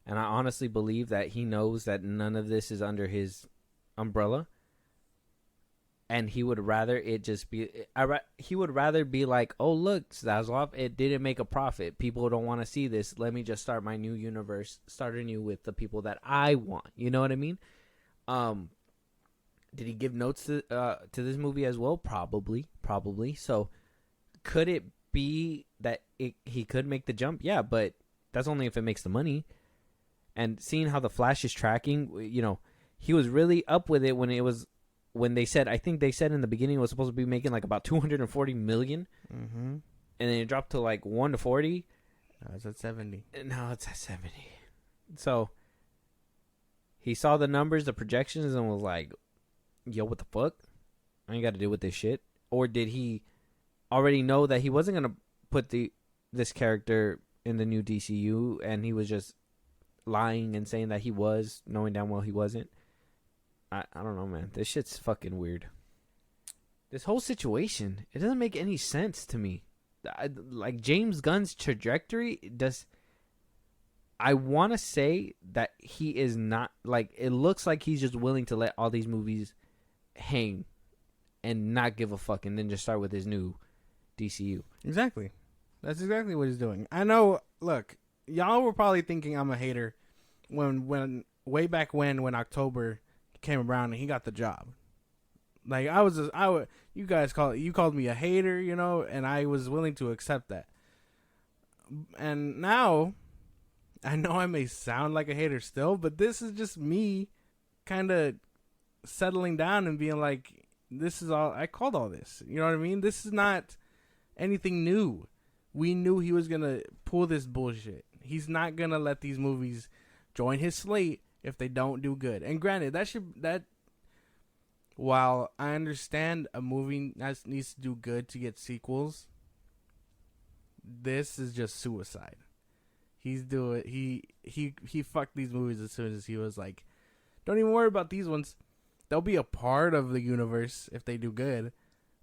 And I honestly believe that he knows that none of this is under his umbrella. And he would rather it just be... He would rather be like, "Oh, look, Zaslav, it didn't make a profit. People don't want to see this. Let me just start my new universe, start anew with the people that I want." You know what I mean? Did he give notes to this movie as well? Probably. So, could it be that he could make the jump? Yeah, but that's only if it makes the money. And seeing how the Flash is tracking, he was really up with it when they said, I think they said in the beginning it was supposed to be making like about $240 million. Mm-hmm. And then it dropped to like 1 to 40. No, it's at 70. Now it's at 70. So, he saw the numbers, the projections, and was like, "Yo, what the fuck? I ain't got to deal with this shit." Or did he already know that he wasn't going to put this character in the new DCU, and he was just lying and saying that he was, knowing damn well he wasn't? I don't know, man. This shit's fucking weird. This whole situation, it doesn't make any sense to me. Like, James Gunn's trajectory does... I want to say that he is not... Like, it looks like he's just willing to let all these movies hang and not give a fuck, and then just start with his new DCU. Exactly. That's exactly what he's doing. I know. Look, y'all were probably thinking I'm a hater when way back when October came around and he got the job. Like, you guys called me a hater, and I was willing to accept that. And now, I know I may sound like a hater still, but this is just me kind of settling down and being like, this is all, I called all this. You know what I mean? This is not anything new. We knew he was going to pull this bullshit. He's not going to let these movies join his slate if they don't do good. And granted, while I understand a movie needs to do good to get sequels, this is just suicide. He fucked these movies as soon as he was like, "Don't even worry about these ones. They'll be a part of the universe if they do good.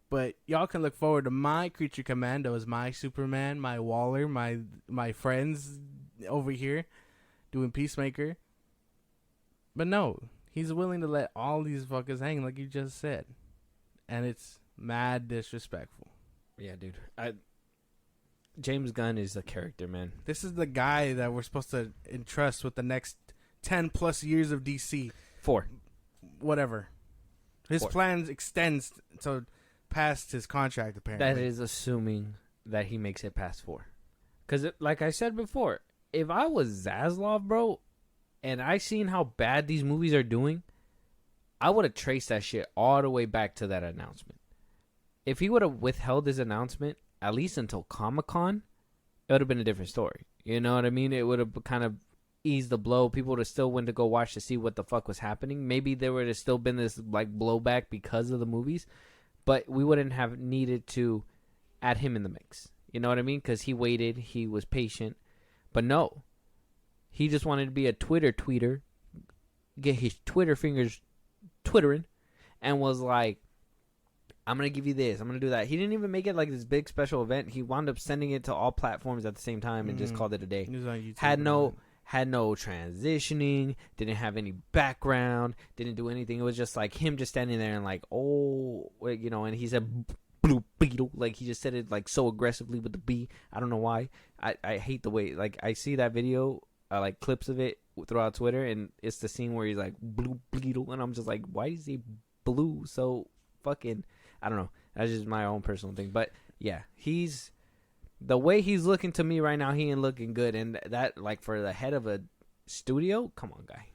But y'all can look forward to my Creature Commandos, my Superman, my Waller, my friends over here doing Peacemaker." But no, he's willing to let all these fuckers hang, like you just said. And it's mad disrespectful. Yeah, dude. James Gunn is a character, man. This is the guy that we're supposed to entrust with the next 10 plus years of DC. 4. Whatever. His 4. plans extends to past his contract, apparently. That is assuming that he makes it past 4. Because, like I said before, if I was Zaslav, bro, and I seen how bad these movies are doing, I would have traced that shit all the way back to that announcement. If he would have withheld his announcement, at least until Comic-Con, it would have been a different story. You know what I mean? It would have kind of eased the blow. People would have still went to go watch to see what the fuck was happening. Maybe there would have still been this like blowback because of the movies, but we wouldn't have needed to add him in the mix. You know what I mean? Because he waited, he was patient. But no, he just wanted to be a tweeter, get his Twitter fingers twittering, and was like, "I'm going to give you this, I'm going to do that." He didn't even make it like this big special event. He wound up sending it to all platforms at the same time and just called it a day. had no transitioning, didn't have any background, didn't do anything. It was just like him just standing there and like, oh, you know, and he said Blue Beetle, like he just said it like so aggressively with the B. I don't know why. I hate the way, like, I see that video, like clips of it throughout Twitter, and it's the scene where he's like Blue Beetle, and I'm just like, why is he blue so fucking, I don't know. That's just my own personal thing. But yeah, the way he's looking to me right now, he ain't looking good. And that, like, for the head of a studio, come on, guy.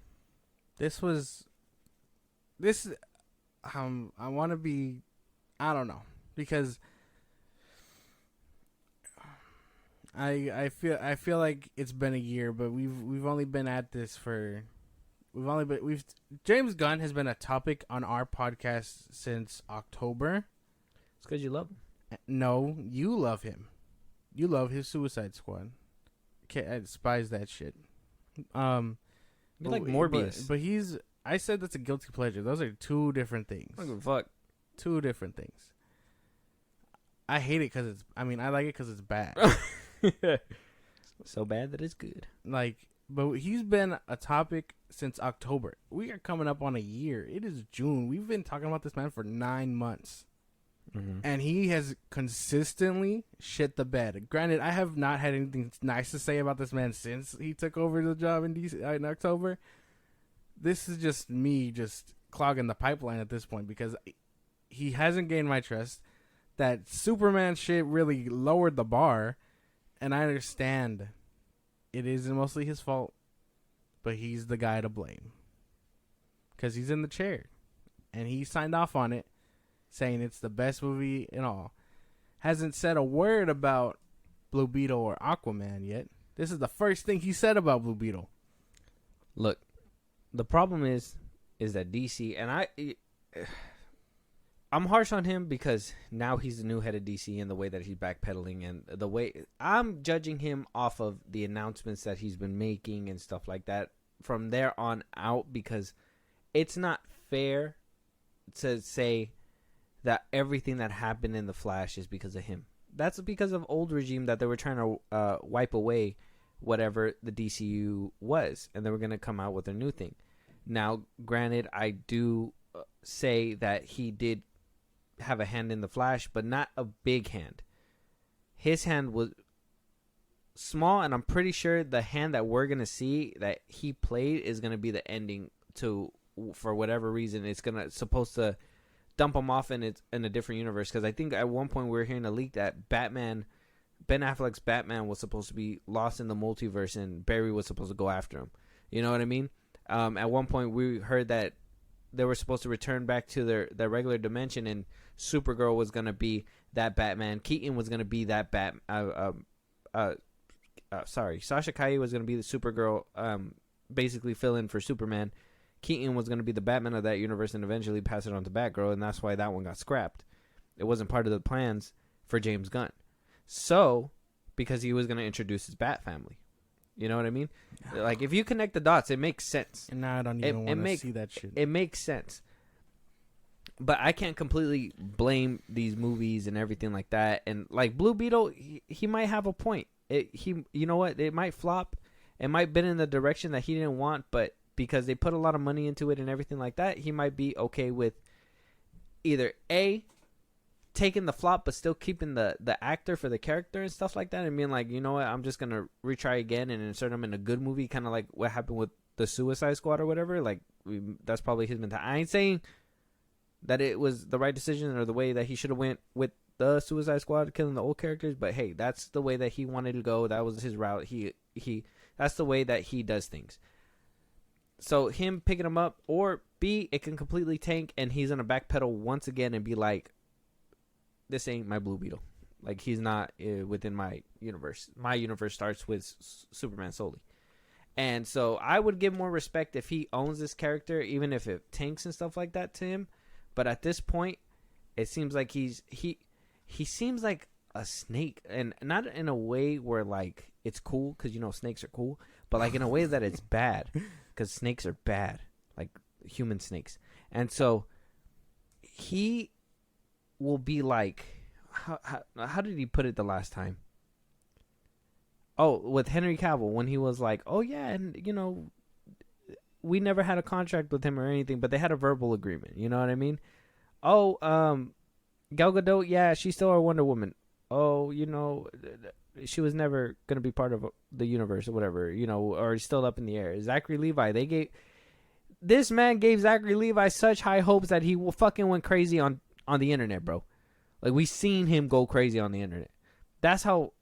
I want to be, I don't know, because I feel like it's been a year, but we've only been at this for, James Gunn has been a topic on our podcast since October. It's because you love him. No, you love him. You love his Suicide Squad. I despise that shit. You like Morbius. But I said that's a guilty pleasure. Those are two different things. I don't give a fuck. Two different things. I hate it because I like it because it's bad. So bad that it's good. Like, but he's been a topic since October. We are coming up on a year. It is June. We've been talking about this man for 9 months. Mm-hmm. And he has consistently shit the bed. Granted, I have not had anything nice to say about this man since he took over the job in October. This is just me just clogging the pipeline at this point because he hasn't gained my trust. That Superman shit really lowered the bar, and I understand it isn't mostly his fault, but he's the guy to blame because he's in the chair, and he signed off on it, saying it's the best movie and all. Hasn't said a word about Blue Beetle or Aquaman yet. This is the first thing he said about Blue Beetle. Look, the problem is that DC, and I'm harsh on him because now he's the new head of DC and the way that he's backpedaling and the way I'm judging him off of the announcements that he's been making and stuff like that from there on out, because it's not fair to say that everything that happened in The Flash is because of him. That's because of old regime that they were trying to wipe away whatever the DCU was, and they were going to come out with a new thing. Now, granted, I do say that he did have a hand in The Flash, but not a big hand. His hand was small, and I'm pretty sure the hand that we're going to see that he played is going to be the ending to, for whatever reason, it's supposed to dump him off in a different universe, because I think at one point we were hearing a leak that Ben Affleck's Batman was supposed to be lost in the multiverse and Barry was supposed to go after him. You know what I mean? At one point we heard that they were supposed to return back to their regular dimension, and Supergirl was going to be that Batman. Keaton was going to be that Sasha Calle was going to be the Supergirl, basically fill in for Superman. Keaton was going to be the Batman of that universe and eventually pass it on to Batgirl, and that's why that one got scrapped. It wasn't part of the plans for James Gunn. So, because he was going to introduce his Bat family. You know what I mean? Like, if you connect the dots, it makes sense. And now I don't even want to see that shit. It makes sense. But I can't completely blame these movies and everything like that. And, like, Blue Beetle, he might have a point. You know what? It might flop. It might have been in the direction that he didn't want, but because they put a lot of money into it and everything like that, he might be okay with either A, taking the flop but still keeping the actor for the character and stuff like that, and being like, you know what, I'm just going to retry again and insert him in a good movie, kind of like what happened with the Suicide Squad or whatever. Like, that's probably his mentality. I ain't saying that it was the right decision or the way that he should have went with the Suicide Squad, killing the old characters, but hey, that's the way that he wanted to go. That was his route. That's the way that he does things. So him picking him up, or B, it can completely tank and he's gonna backpedal once again and be like, this ain't my Blue Beetle. Like, he's not within my universe. My universe starts with Superman solely. And so I would give more respect if he owns this character, even if it tanks and stuff like that to him. But at this point, it seems like he seems like a snake, and not in a way where like it's cool, because you know snakes are cool, but like in a way that it's bad, because snakes are bad, like human snakes. And so he will be like, how did he put it the last time? Oh, with Henry Cavill when he was like, "Oh yeah, and you know, we never had a contract with him or anything, but they had a verbal agreement." You know what I mean? Oh, Gal Gadot, yeah, she's still our Wonder Woman. Oh, you know, she was never gonna be part of the universe or whatever. You know, or still up in the air. Zachary Levi, this man gave Zachary Levi such high hopes that he fucking went crazy on the internet, bro. Like we seen him go crazy on the internet. That's how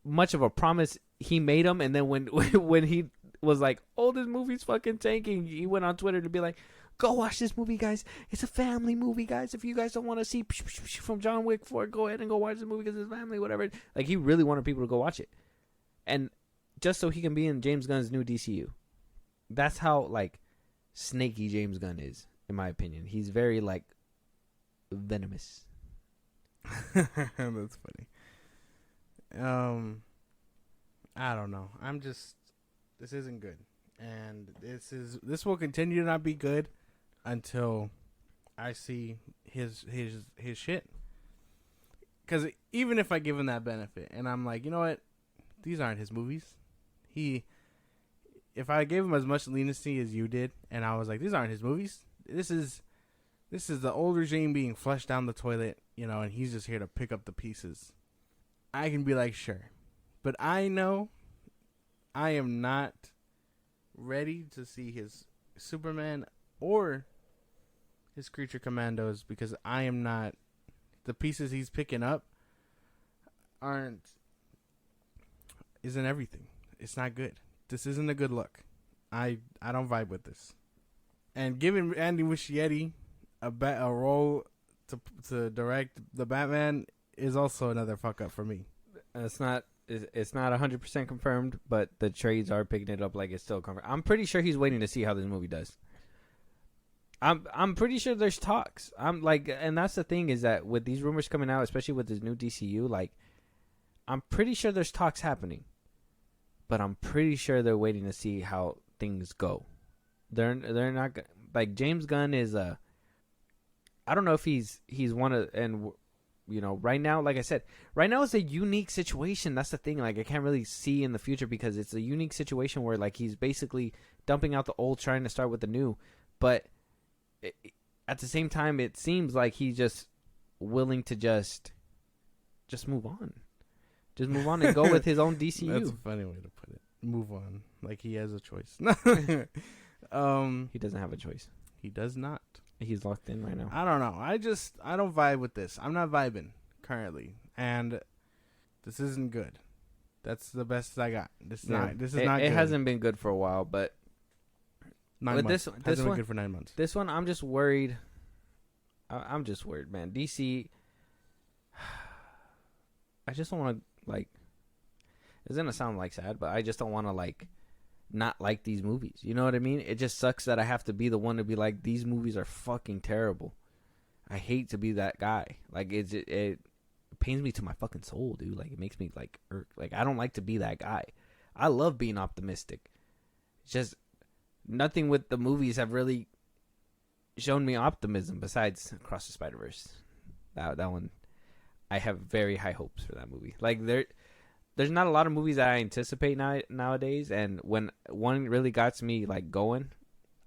much of a promise he made him. And then when when he was like, "Oh, this movie's fucking tanking," he went on Twitter to be like, "Go watch this movie, guys. It's a family movie, guys. If you guys don't want to see from John Wick 4, go ahead and go watch the movie because it's family, whatever." Like he really wanted people to go watch it, and just so he can be in James Gunn's new DCU. That's how like snaky James Gunn is, in my opinion. He's very like venomous. That's funny. I don't know. This isn't good, and this will continue to not be good until I see his shit. Because even if I give him that benefit, and I'm like, you know what, these aren't his movies. If I gave him as much leniency as you did, and I was like, these aren't his movies. This is the old regime being flushed down the toilet, you know, and he's just here to pick up the pieces. I can be like, sure. But I know I am not ready to see his Superman or his Creature Commandos because I am not. The pieces he's picking up isn't everything. It's not good. This isn't a good look. I don't vibe with this. And giving Andy Muschietti a role to direct the Batman is also another fuck up for me. It's not 100% confirmed, but the trades are picking it up like it's still confirmed. I'm pretty sure he's waiting to see how this movie does. I'm pretty sure there's talks. I'm like, and that's the thing is that with these rumors coming out, especially with this new DCU, like, I'm pretty sure there's talks happening, but I'm pretty sure they're waiting to see how things go. They're not like James Gunn is I don't know if he's one of, and you know, right now, like I said, right now it's a unique situation. That's the thing. Like, I can't really see in the future because it's a unique situation where like he's basically dumping out the old, trying to start with the new, but at the same time, it seems like he's just willing to just move on. Just move on and go with his own DCU. That's a funny way to put it. Move on. Like he has a choice. He doesn't have a choice. He does not. He's locked in right now. I don't know. I don't vibe with this. I'm not vibing currently. And this isn't good. That's the best I got. This is not good. It hasn't been good for a while, but 9 with months. this Hasn't one, been good for 9 months. This one, I'm just worried. I'm just worried, man. DC. I just don't want to like. It's gonna sound like sad, but I just don't want to like, not like these movies. You know what I mean? It just sucks that I have to be the one to be like, these movies are fucking terrible. I hate to be that guy. Like it pains me to my fucking soul, dude. Like it makes me like irk. Like I don't like to be that guy. I love being optimistic. It's just nothing with the movies have really shown me optimism besides Across the Spider-Verse. That one, I have very high hopes for that movie. Like there's not a lot of movies that I anticipate nowadays, and when one really got me like going,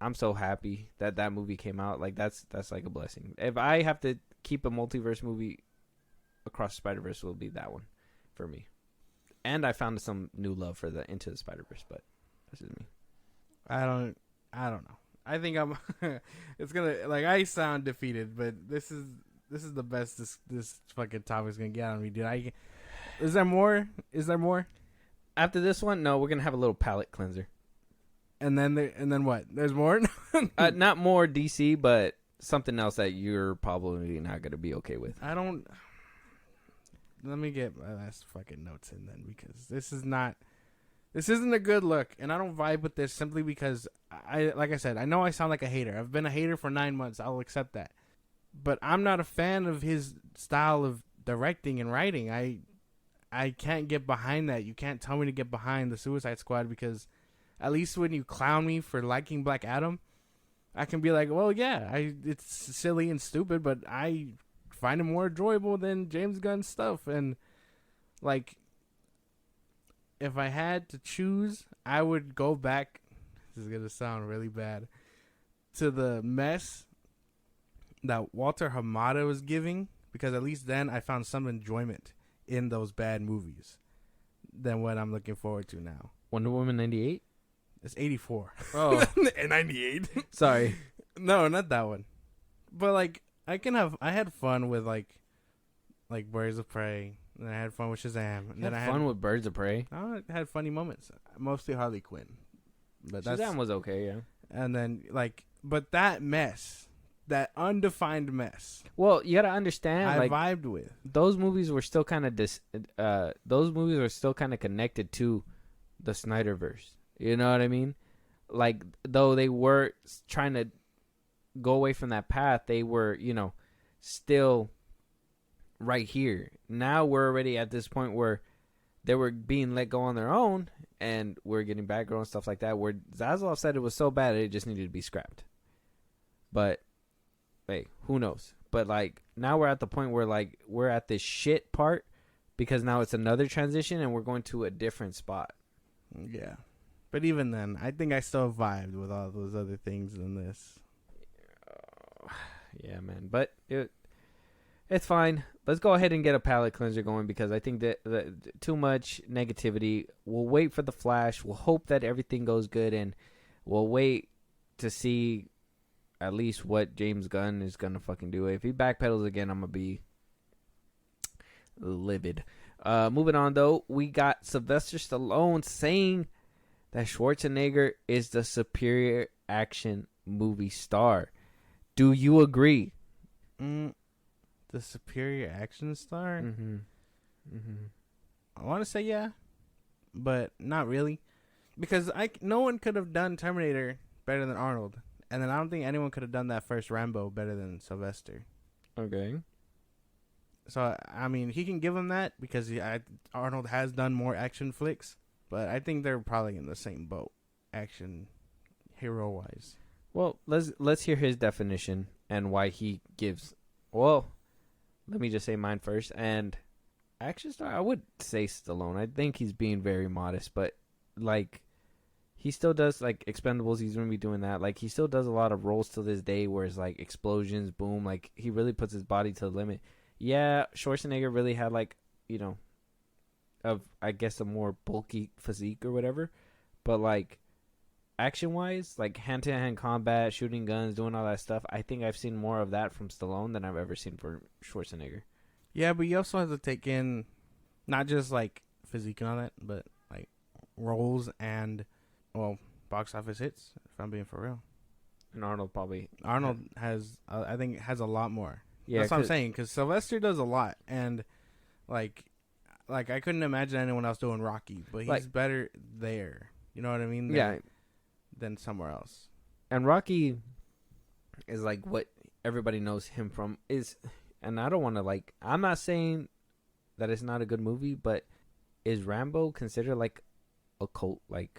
I'm so happy that movie came out. Like that's like a blessing. If I have to keep a multiverse movie, Across the Spider-Verse will be that one for me. And I found some new love for the Into the Spider-Verse, but that's just me. I don't know. I think I'm. It's gonna like I sound defeated, but this is the best this fucking topic's gonna get on me, dude. Is there more? After this one, no, we're gonna have a little palate cleanser. And then what? There's more? Not more DC, but something else that you're probably not gonna be okay with. Let me get my last fucking notes in then, because this isn't a good look, and I don't vibe with this simply because like I said, I know I sound like a hater. I've been a hater for 9 months. I'll accept that, but I'm not a fan of his style of directing and writing. I can't get behind that. You can't tell me to get behind the Suicide Squad, because at least when you clown me for liking Black Adam, I can be like, well, yeah, it's silly and stupid, but I find it more enjoyable than James Gunn's stuff. And like, if I had to choose, I would go back. This is gonna sound really bad. To the mess that Walter Hamada was giving, because at least then I found some enjoyment in those bad movies than what I'm looking forward to now. Wonder Woman 98? It's 84. Oh. And 98. Sorry. No, not that one. But like I had fun with like Birds of Prey, and I had fun with Shazam, and Had fun with Birds of Prey. I had funny moments, mostly Harley Quinn. But Shazam was okay, yeah. And then but that mess, that undefined mess, Well, you gotta understand, I like vibed with. those movies were still kind of those movies were still kind of connected to the Snyderverse. You know what I mean? Like, though they were trying to go away from that path, they were, still right here. Now we're already at this point where they were being let go on their own, and we're getting Batgirl and stuff like that, where Zaslav said it was so bad it just needed to be scrapped. But, hey, who knows? But, like, now we're at the point where, like, we're at this shit part, because now it's another transition, and we're going to a different spot. Yeah. But even then, I think I still vibed with all those other things than this. Yeah, man. But it's fine. Let's go ahead and get a palate cleanser going, because I think that too much negativity. We'll wait for the Flash. We'll hope that everything goes good, and we'll wait to see at least what James Gunn is going to fucking do. If he backpedals again, I'm going to be livid. Moving on, though, we got Sylvester Stallone saying that Schwarzenegger is the superior action movie star. Do you agree? The superior action star? Mm-hmm. Mm-hmm. I want to say yeah, but not really. Because no one could have done Terminator better than Arnold. And then I don't think anyone could have done that first Rambo better than Sylvester. Okay. So, I mean, he can give him that because Arnold has done more action flicks. But I think they're probably in the same boat, action hero-wise. Well, let's hear his definition and why he gives. Well, let me just say mine first. And action star, I would say Stallone. I think he's being very modest, but like he still does like Expendables. He's gonna be doing that. Like he still does a lot of roles to this day, where it's like explosions, boom. Like he really puts his body to the limit. Yeah, Schwarzenegger really had like of I guess a more bulky physique or whatever, but like action wise, like hand to hand combat, shooting guns, doing all that stuff, I think I've seen more of that from Stallone than I've ever seen for Schwarzenegger. Yeah, but you also have to take in not just like physique and all that, but like roles and box office hits. If I'm being for real, And Arnold has I think has a lot more. Yeah, that's what I'm saying, because Sylvester does a lot, and like I couldn't imagine anyone else doing Rocky, but he's better there. You know what I mean? Than somewhere else. And Rocky is like what everybody knows him from is, and I don't want to I'm not saying that it's not a good movie, but is Rambo considered like a cult, a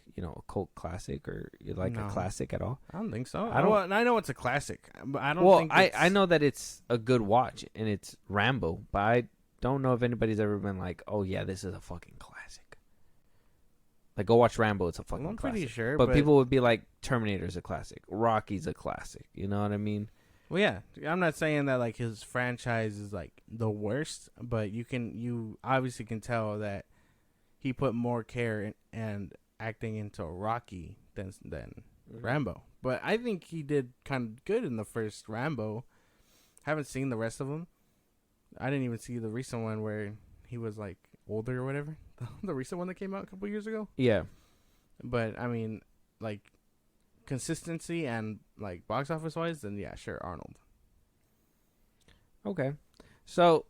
cult classic, or a classic at all? I don't think so. I know it's a classic, but I don't think I know that it's a good watch and it's Rambo, but I don't know if anybody's ever been like, oh yeah, this is a fucking classic. Like, go watch Rambo, it's a fucking classic. I'm pretty sure. But people would be like, Terminator's a classic. Rocky's a classic. You know what I mean? Well, yeah. I'm not saying that like his franchise is like the worst, but you obviously can tell that he put more care and acting into Rocky than Rambo. But I think he did kind of good in the first Rambo. Haven't seen the rest of them. I didn't even see the recent one where he was like older or whatever. The recent one that came out a couple years ago. Yeah. But I mean, like consistency and like box office wise, then yeah, sure, Arnold. Okay. So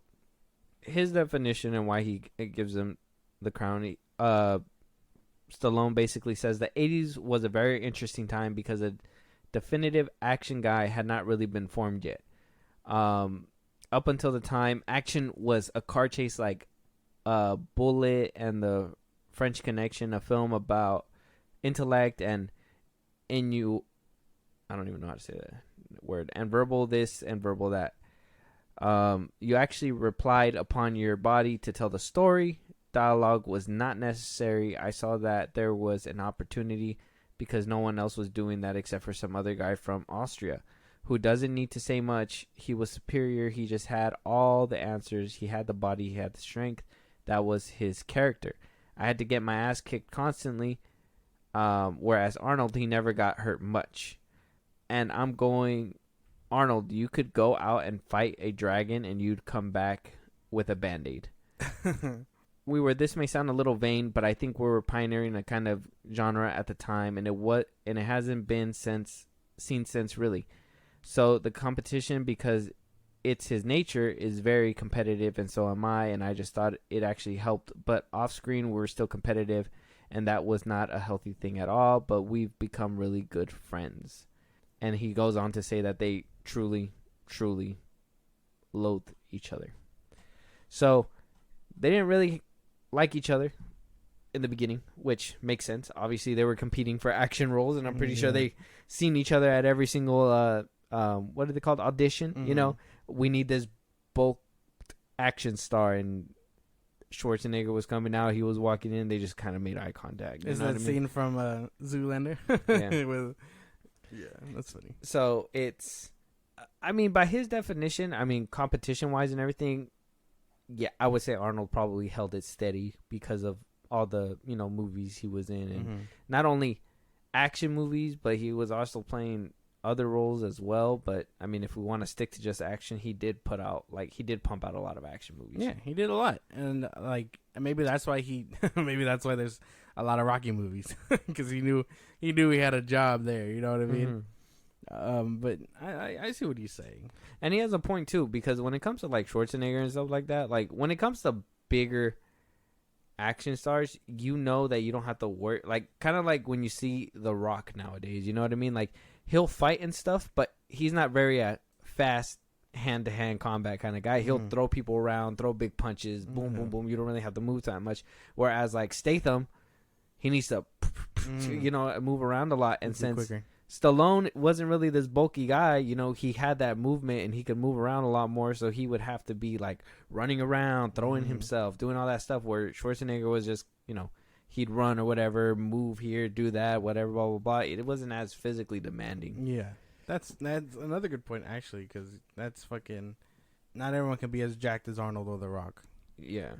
his definition and why he gives him the crown. Stallone basically says the 80s was a very interesting time because a definitive action guy had not really been formed yet. Up until the time, action was a car chase like Bullet and the French Connection, a film about intellect and I don't even know how to say that word, and verbal this and verbal that. You actually replied upon your body to tell the story. dialogue was not necessary. I saw that there was an opportunity because no one else was doing that except for some other guy from Austria who doesn't need to say much. He was superior. He just had all the answers. He had the body. He had the strength. That was his character. I had to get my ass kicked constantly, whereas Arnold, he never got hurt much. And I'm going, Arnold, you could go out and fight a dragon and you'd come back with a Band-Aid. This may sound a little vain, but I think we were pioneering a kind of genre at the time, and it hasn't been seen since really. So the competition, because it's his nature, is very competitive, and so am I, and I just thought it actually helped. But off screen, we're still competitive, and that was not a healthy thing at all, but we've become really good friends. And he goes on to say that they truly, truly loathe each other. So they didn't really like each other in the beginning, which makes sense. Obviously, they were competing for action roles, and I'm pretty sure they seen each other at every single what are they called, audition. You know, we need this bulk action star, and Schwarzenegger was coming out. He was walking in. They just kind of made eye contact. Is that scene from Zoolander? Yeah. Yeah, that's funny. So it's, I mean, by his definition, I mean, competition wise and everything, yeah, I would say Arnold probably held it steady because of all the, you know, movies he was in, and not only action movies, but he was also playing other roles as well. But I mean, if we want to stick to just action, he did pump out a lot of action movies. Yeah, he did a lot, and maybe that's why maybe that's why there's a lot of Rocky movies, because he knew he had a job there. You know what I mean? But I see what he's saying, and he has a point too, because when it comes to like Schwarzenegger and stuff like that, like when it comes to bigger action stars, you know that you don't have to work, like kind of like when you see The Rock nowadays. You know what I mean? Like he'll fight and stuff, but he's not very fast hand-to-hand combat kind of guy. He'll throw people around, throw big punches, boom, boom, boom. You don't really have to move that much. Whereas like Statham, he needs to, you know, move around a lot. And since quicker. Stallone wasn't really this bulky guy, you know, he had that movement and he could move around a lot more. So he would have to be like running around, throwing himself, doing all that stuff. Where Schwarzenegger was just, you know, he'd run or whatever, move here, do that, whatever, blah, blah, blah. It wasn't as physically demanding. Yeah. That's another good point, actually, because that's fucking... Not everyone can be as jacked as Arnold or The Rock. Yeah.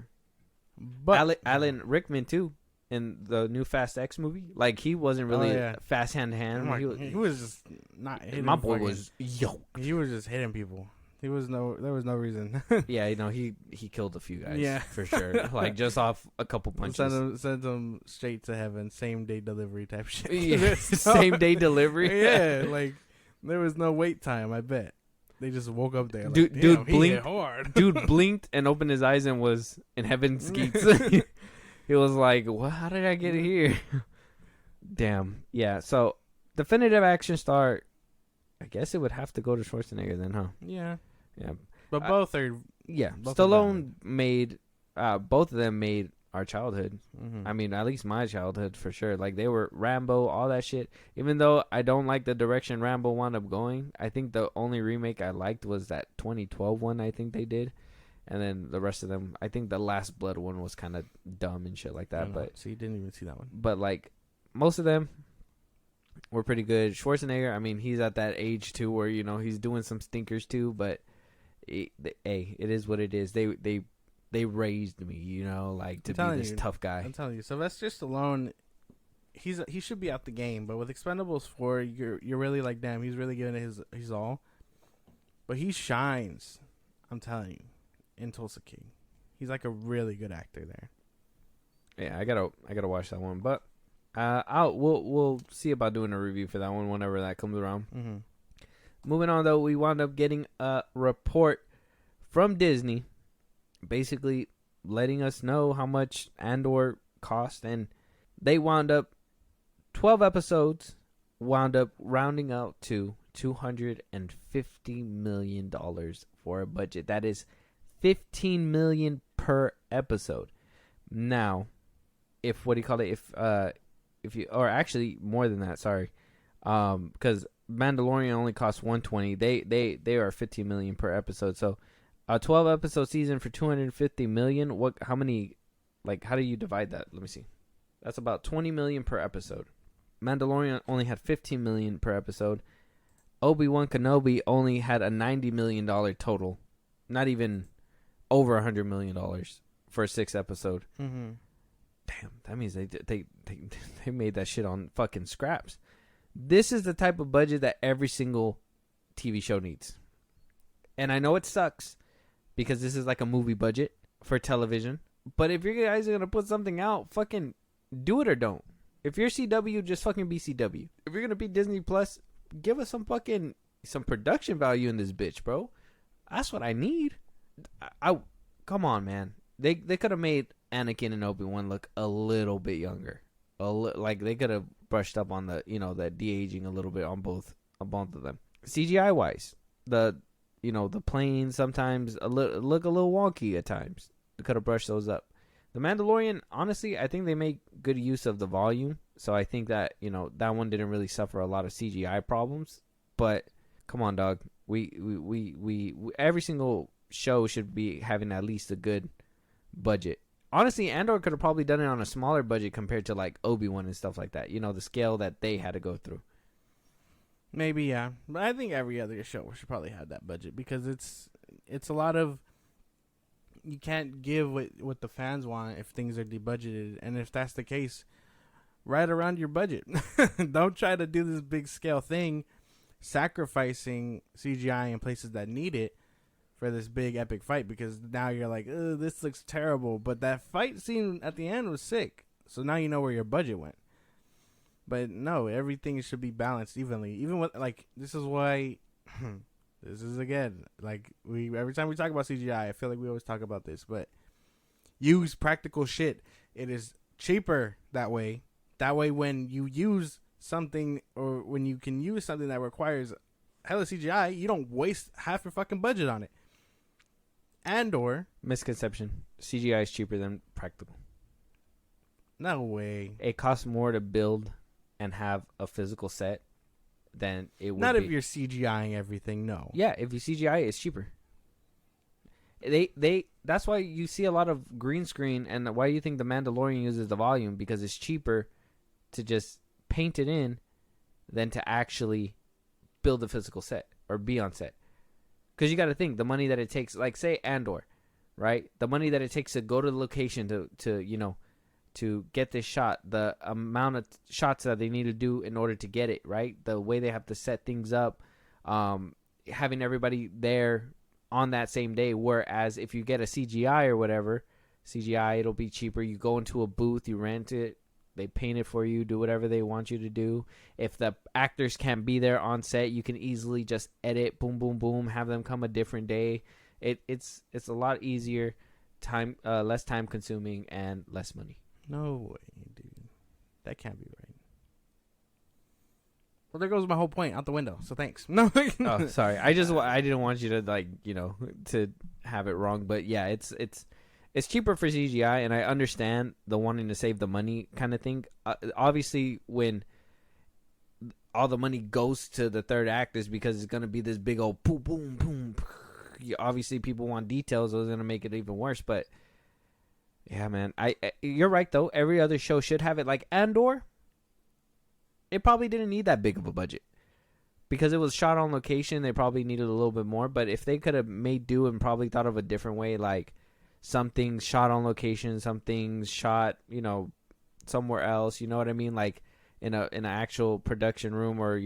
But Alan Rickman, too, in the new Fast X movie. Like, he wasn't really fast hand-to-hand. He was just not hitting... My boy was yoked. He was just hitting people. There was no reason. Yeah, you know, he killed a few guys. Yeah. For sure. Like, just off a couple punches. Send them straight to heaven. Same-day delivery type shit. Yeah. Same-day delivery? Yeah, like... There was no wait time, I bet. They just woke up there. Dude, like, dude blinked hard. Dude blinked and opened his eyes and was in heaven's gates. He was like, "What? How did I get here?" Damn. Yeah. So, definitive action star. I guess it would have to go to Schwarzenegger then, huh? Yeah. Yeah. But both are. Yeah. Stallone made. Both of them made our childhood. I mean, at least my childhood for sure. Like, they were Rambo, all that shit. Even though I don't like the direction Rambo wound up going, I think the only remake I liked was that 2012 one I think they did. And then the rest of them, I think the Last Blood one was kind of dumb and shit like that. But so you didn't even see that one. But like, most of them were pretty good. Schwarzenegger, I mean, he's at that age too where, you know, he's doing some stinkers too. But it is what it is. They raised me, you know, like to be this tough guy. I'm telling you, Sylvester Stallone, he should be out the game. But with Expendables 4, you're really like, damn, he's really giving it his all. But he shines, I'm telling you, in Tulsa King. He's like a really good actor there. Yeah, I gotta watch that one. But we'll see about doing a review for that one whenever that comes around. Moving on though, we wound up getting a report from Disney, basically letting us know how much Andor cost, and they wound up 12 episodes wound up rounding out to $250 million for a budget. That is $15 million per episode. Now, if you, or actually more than that, sorry, because Mandalorian only costs $120. They are $15 million per episode. So a 12 episode season for $250 million. How many Like, how do you divide that? Let me see. That's about 20 million per episode. Mandalorian only had 15 million per episode. Obi-Wan Kenobi only had a $90 million total. Not even over $100 million for a 6 episode. Mm-hmm. Damn, that means they made that shit on fucking scraps. This is the type of budget that every single TV show needs. And I know it sucks because this is like a movie budget for television. But if you guys are going to put something out, fucking do it or don't. If you're CW, just fucking be CW. If you're going to be Disney Plus, give us some production value in this bitch, bro. That's what I need. I come on, man. They could have made Anakin and Obi-Wan look a little bit younger. Like they could have brushed up on the, the de-aging a little bit on both of them. CGI wise, the planes sometimes look a little wonky at times. They could have brushed those up. The Mandalorian, honestly, I think they make good use of the volume. So I think that, that one didn't really suffer a lot of CGI problems. But come on, dog. We every single show should be having at least a good budget. Honestly, Andor could have probably done it on a smaller budget compared to like Obi-Wan and stuff like that. The scale that they had to go through. Maybe, yeah. But I think every other show should probably have that budget because it's a lot of... You can't give what the fans want if things are debudgeted. And if that's the case, right around your budget. Don't try to do this big scale thing, sacrificing CGI in places that need it for this big epic fight, because now you're like, this looks terrible. But that fight scene at the end was sick. So now you know where your budget went. But no, everything should be balanced evenly. Even with, this is why... This is, again, every time we talk about CGI, I feel like we always talk about this, but use practical shit. It is cheaper that way. That way, when you use something, or when you can use something that requires hella CGI, you don't waste half your fucking budget on it. And/or misconception: CGI is cheaper than practical. No way. It costs more to build and have a physical set than it would Not be. if you're CGIing everything, no. Yeah, if you CGI, it's cheaper. That's why you see a lot of green screen, and why you think the Mandalorian uses the volume, because it's cheaper to just paint it in than to actually build a physical set or be on set. Because you got to think the money that it takes, like say Andor, right? The money that it takes to go to the location to get this shot, the amount of shots that they need to do in order to get it, right? The way they have to set things up, having everybody there on that same day. Whereas if you get a CGI or whatever, CGI, it'll be cheaper. You go into a booth, you rent it, they paint it for you, do whatever they want you to do. If the actors can't be there on set, you can easily just edit, boom, boom, boom, have them come a different day. It's a lot easier, less time consuming, and less money. No way, dude. That can't be right. Well, there goes my whole point out the window. So thanks. No. Oh, sorry. I didn't want you to to have it wrong. But yeah, it's cheaper for CGI, and I understand the wanting to save the money kind of thing. Obviously, when all the money goes to the third act is because it's gonna be this big old boom, boom, boom. Obviously, people want details. So it's gonna make it even worse. But yeah, man, you're right though. Every other show should have it. Like Andor, it probably didn't need that big of a budget because it was shot on location. They probably needed a little bit more. But if they could have made do and probably thought of a different way, like some things shot on location, some things shot, somewhere else. You know what I mean? Like in an actual production room, or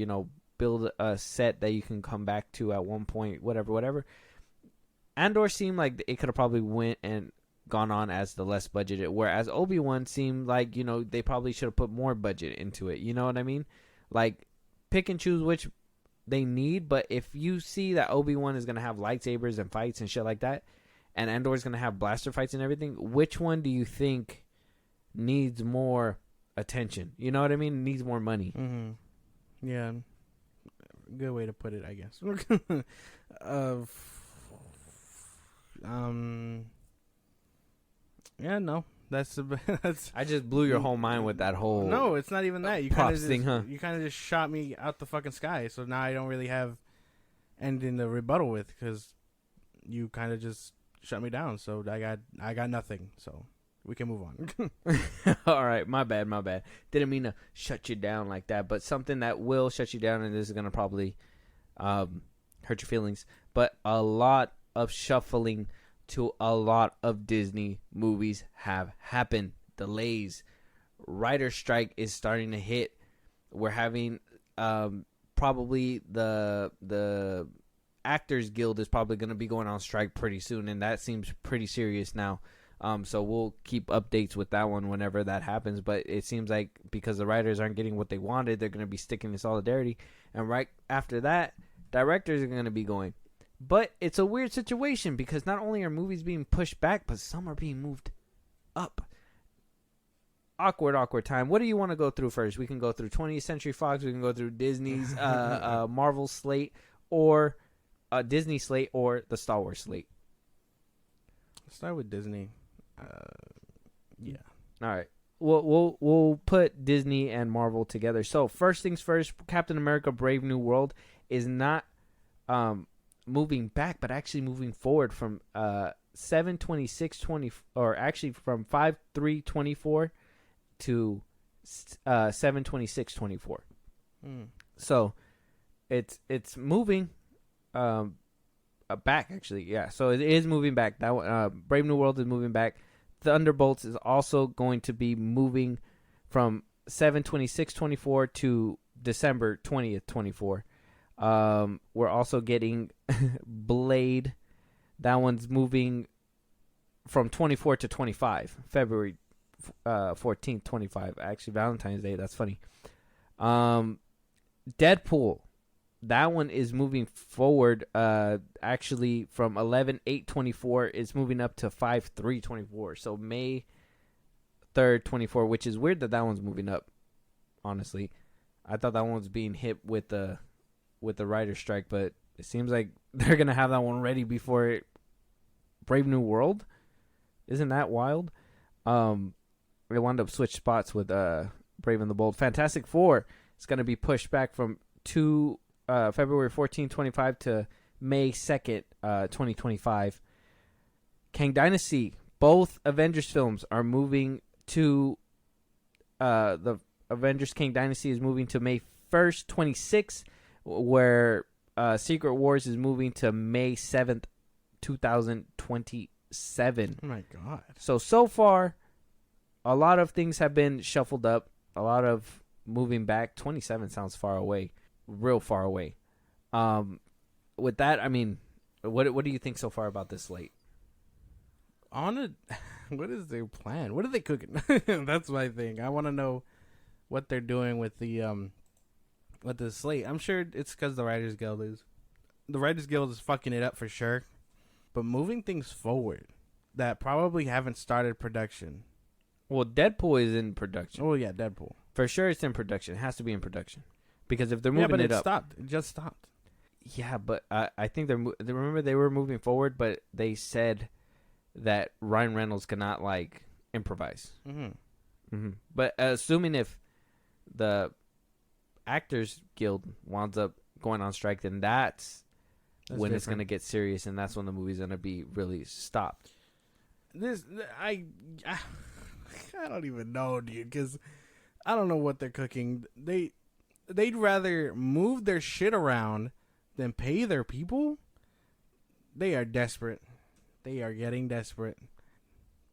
build a set that you can come back to at one point. Whatever. Andor seemed like it could have probably went and gone on as the less budgeted, whereas Obi-Wan seemed like they probably should have put more budget into it. You know what I mean? Like pick and choose which they need. But if you see that Obi-Wan is gonna have lightsabers and fights and shit like that, and Andor is gonna have blaster fights and everything, which one do you think needs more attention? You know what I mean? Needs more money. Mm-hmm. Yeah, good way to put it, I guess. Yeah, no, that's. I just blew your whole mind with that whole. No, it's not even that. You props thing, huh? You kind of just shot me out the fucking sky. So now I don't really have anything to rebuttal with because you kind of just shut me down. So I got nothing. So We can move on. All right, my bad. Didn't mean to shut you down like that, but something that will shut you down, and this is gonna probably hurt your feelings. But a lot of shuffling to a lot of Disney movies have happened. Delays, writer strike is starting to hit. We're having probably the Actors Guild is probably going to be going on strike pretty soon, and that seems pretty serious now. So we'll keep updates with that one whenever that happens. But it seems like because the writers aren't getting what they wanted, they're going to be sticking to solidarity. And right after that, directors are going to be going. But it's a weird situation because not only are movies being pushed back, but some are being moved up. Awkward time. What do you want to go through first? We can go through 20th Century Fox. We can go through Disney's Marvel slate, or Disney slate, or the Star Wars slate. Let's start with Disney. Yeah. All right. We'll put Disney and Marvel together. So first things first, Captain America: Brave New World is not moving back, but actually moving forward from 7/26/20, or actually from 5/3/24 to 7/26/24. So it's moving back, actually. Yeah, so it is moving back. That one, Brave New World is moving back. Thunderbolts is also going to be moving from 7/26/24 to December 20th 24. We're also getting Blade. That one's moving from 24 to 25, February 14th 25. Actually, Valentine's Day. That's funny. Deadpool. That one is moving forward. Actually, from 11/8/24, it's moving up to 5/3/24. So May 3rd 24, which is weird that one's moving up. Honestly, I thought that one was being hit with the writer strike, but it seems like they're gonna have that one ready before Brave New World. Isn't that wild? They wound up switch spots with Brave and the Bold. Fantastic Four is gonna be pushed back from February 14th 25 to May 2nd 2025. Kang Dynasty. Both Avengers films are moving to the Avengers Kang Dynasty is moving to May 1st 26, where Secret Wars is moving to May 7th 2027. Oh my god. So far, a lot of things have been shuffled up. A lot of moving back. 27 sounds far away. Real far away. With that, I mean, what do you think so far about this slate? What is their plan? What are they cooking? That's my thing. I want to know what they're doing with the slate. I'm sure it's because the Writers Guild is fucking it up for sure. But moving things forward that probably haven't started production. Well, Deadpool is in production. Oh yeah, Deadpool. For sure it's in production. It has to be in production. Because if they're moving it up. Stopped. It just stopped. Yeah, but I think remember they were moving forward, but they said that Ryan Reynolds cannot like improvise. But assuming if the Actors Guild winds up going on strike, then that's when different. It's going to get serious, and that's when the movie's going to be really stopped. I don't even know, dude, because I don't know what they're cooking. They'd rather move their shit around than pay their people. They are desperate. They are getting desperate.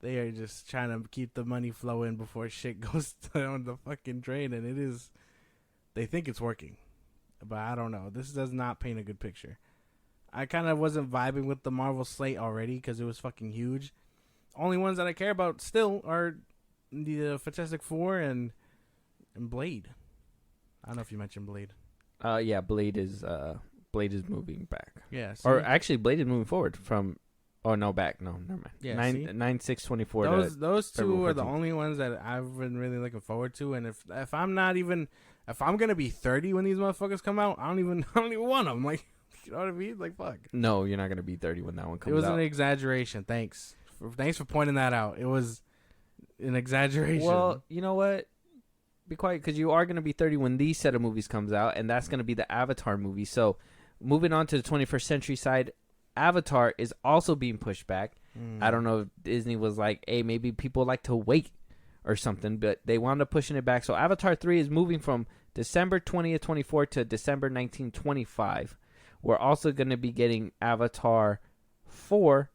They are just trying to keep the money flowing before shit goes down the fucking drain, and it is. They think it's working, but I don't know. This does not paint a good picture. I kind of wasn't vibing with the Marvel slate already because it was fucking huge. Only ones that I care about still are the Fantastic Four and Blade. I don't know if you mentioned Blade. Yeah, Blade is moving back. Yeah, or actually, Blade is moving forward from. Oh no, back. No, never mind. Yeah, 9/6/24. Those two are the only ones that I've been really looking forward to. And if I'm gonna be 30 when these motherfuckers come out, I don't even want them. Like, you know what I mean? Like, fuck. No, you're not gonna be 30 when that one comes out. It was an exaggeration. Thanks for pointing that out. It was an exaggeration. Well, you know what? Be quiet, because you are gonna be 30 when these set of movies comes out, and that's gonna be the Avatar movie. So, moving on to the 21st century side. Avatar is also being pushed back. I don't know if Disney was like, hey, maybe people like to wait or something, but they wound up pushing it back. So Avatar 3 is moving from December 20th, 24 to December 1925. We're also going to be getting Avatar 4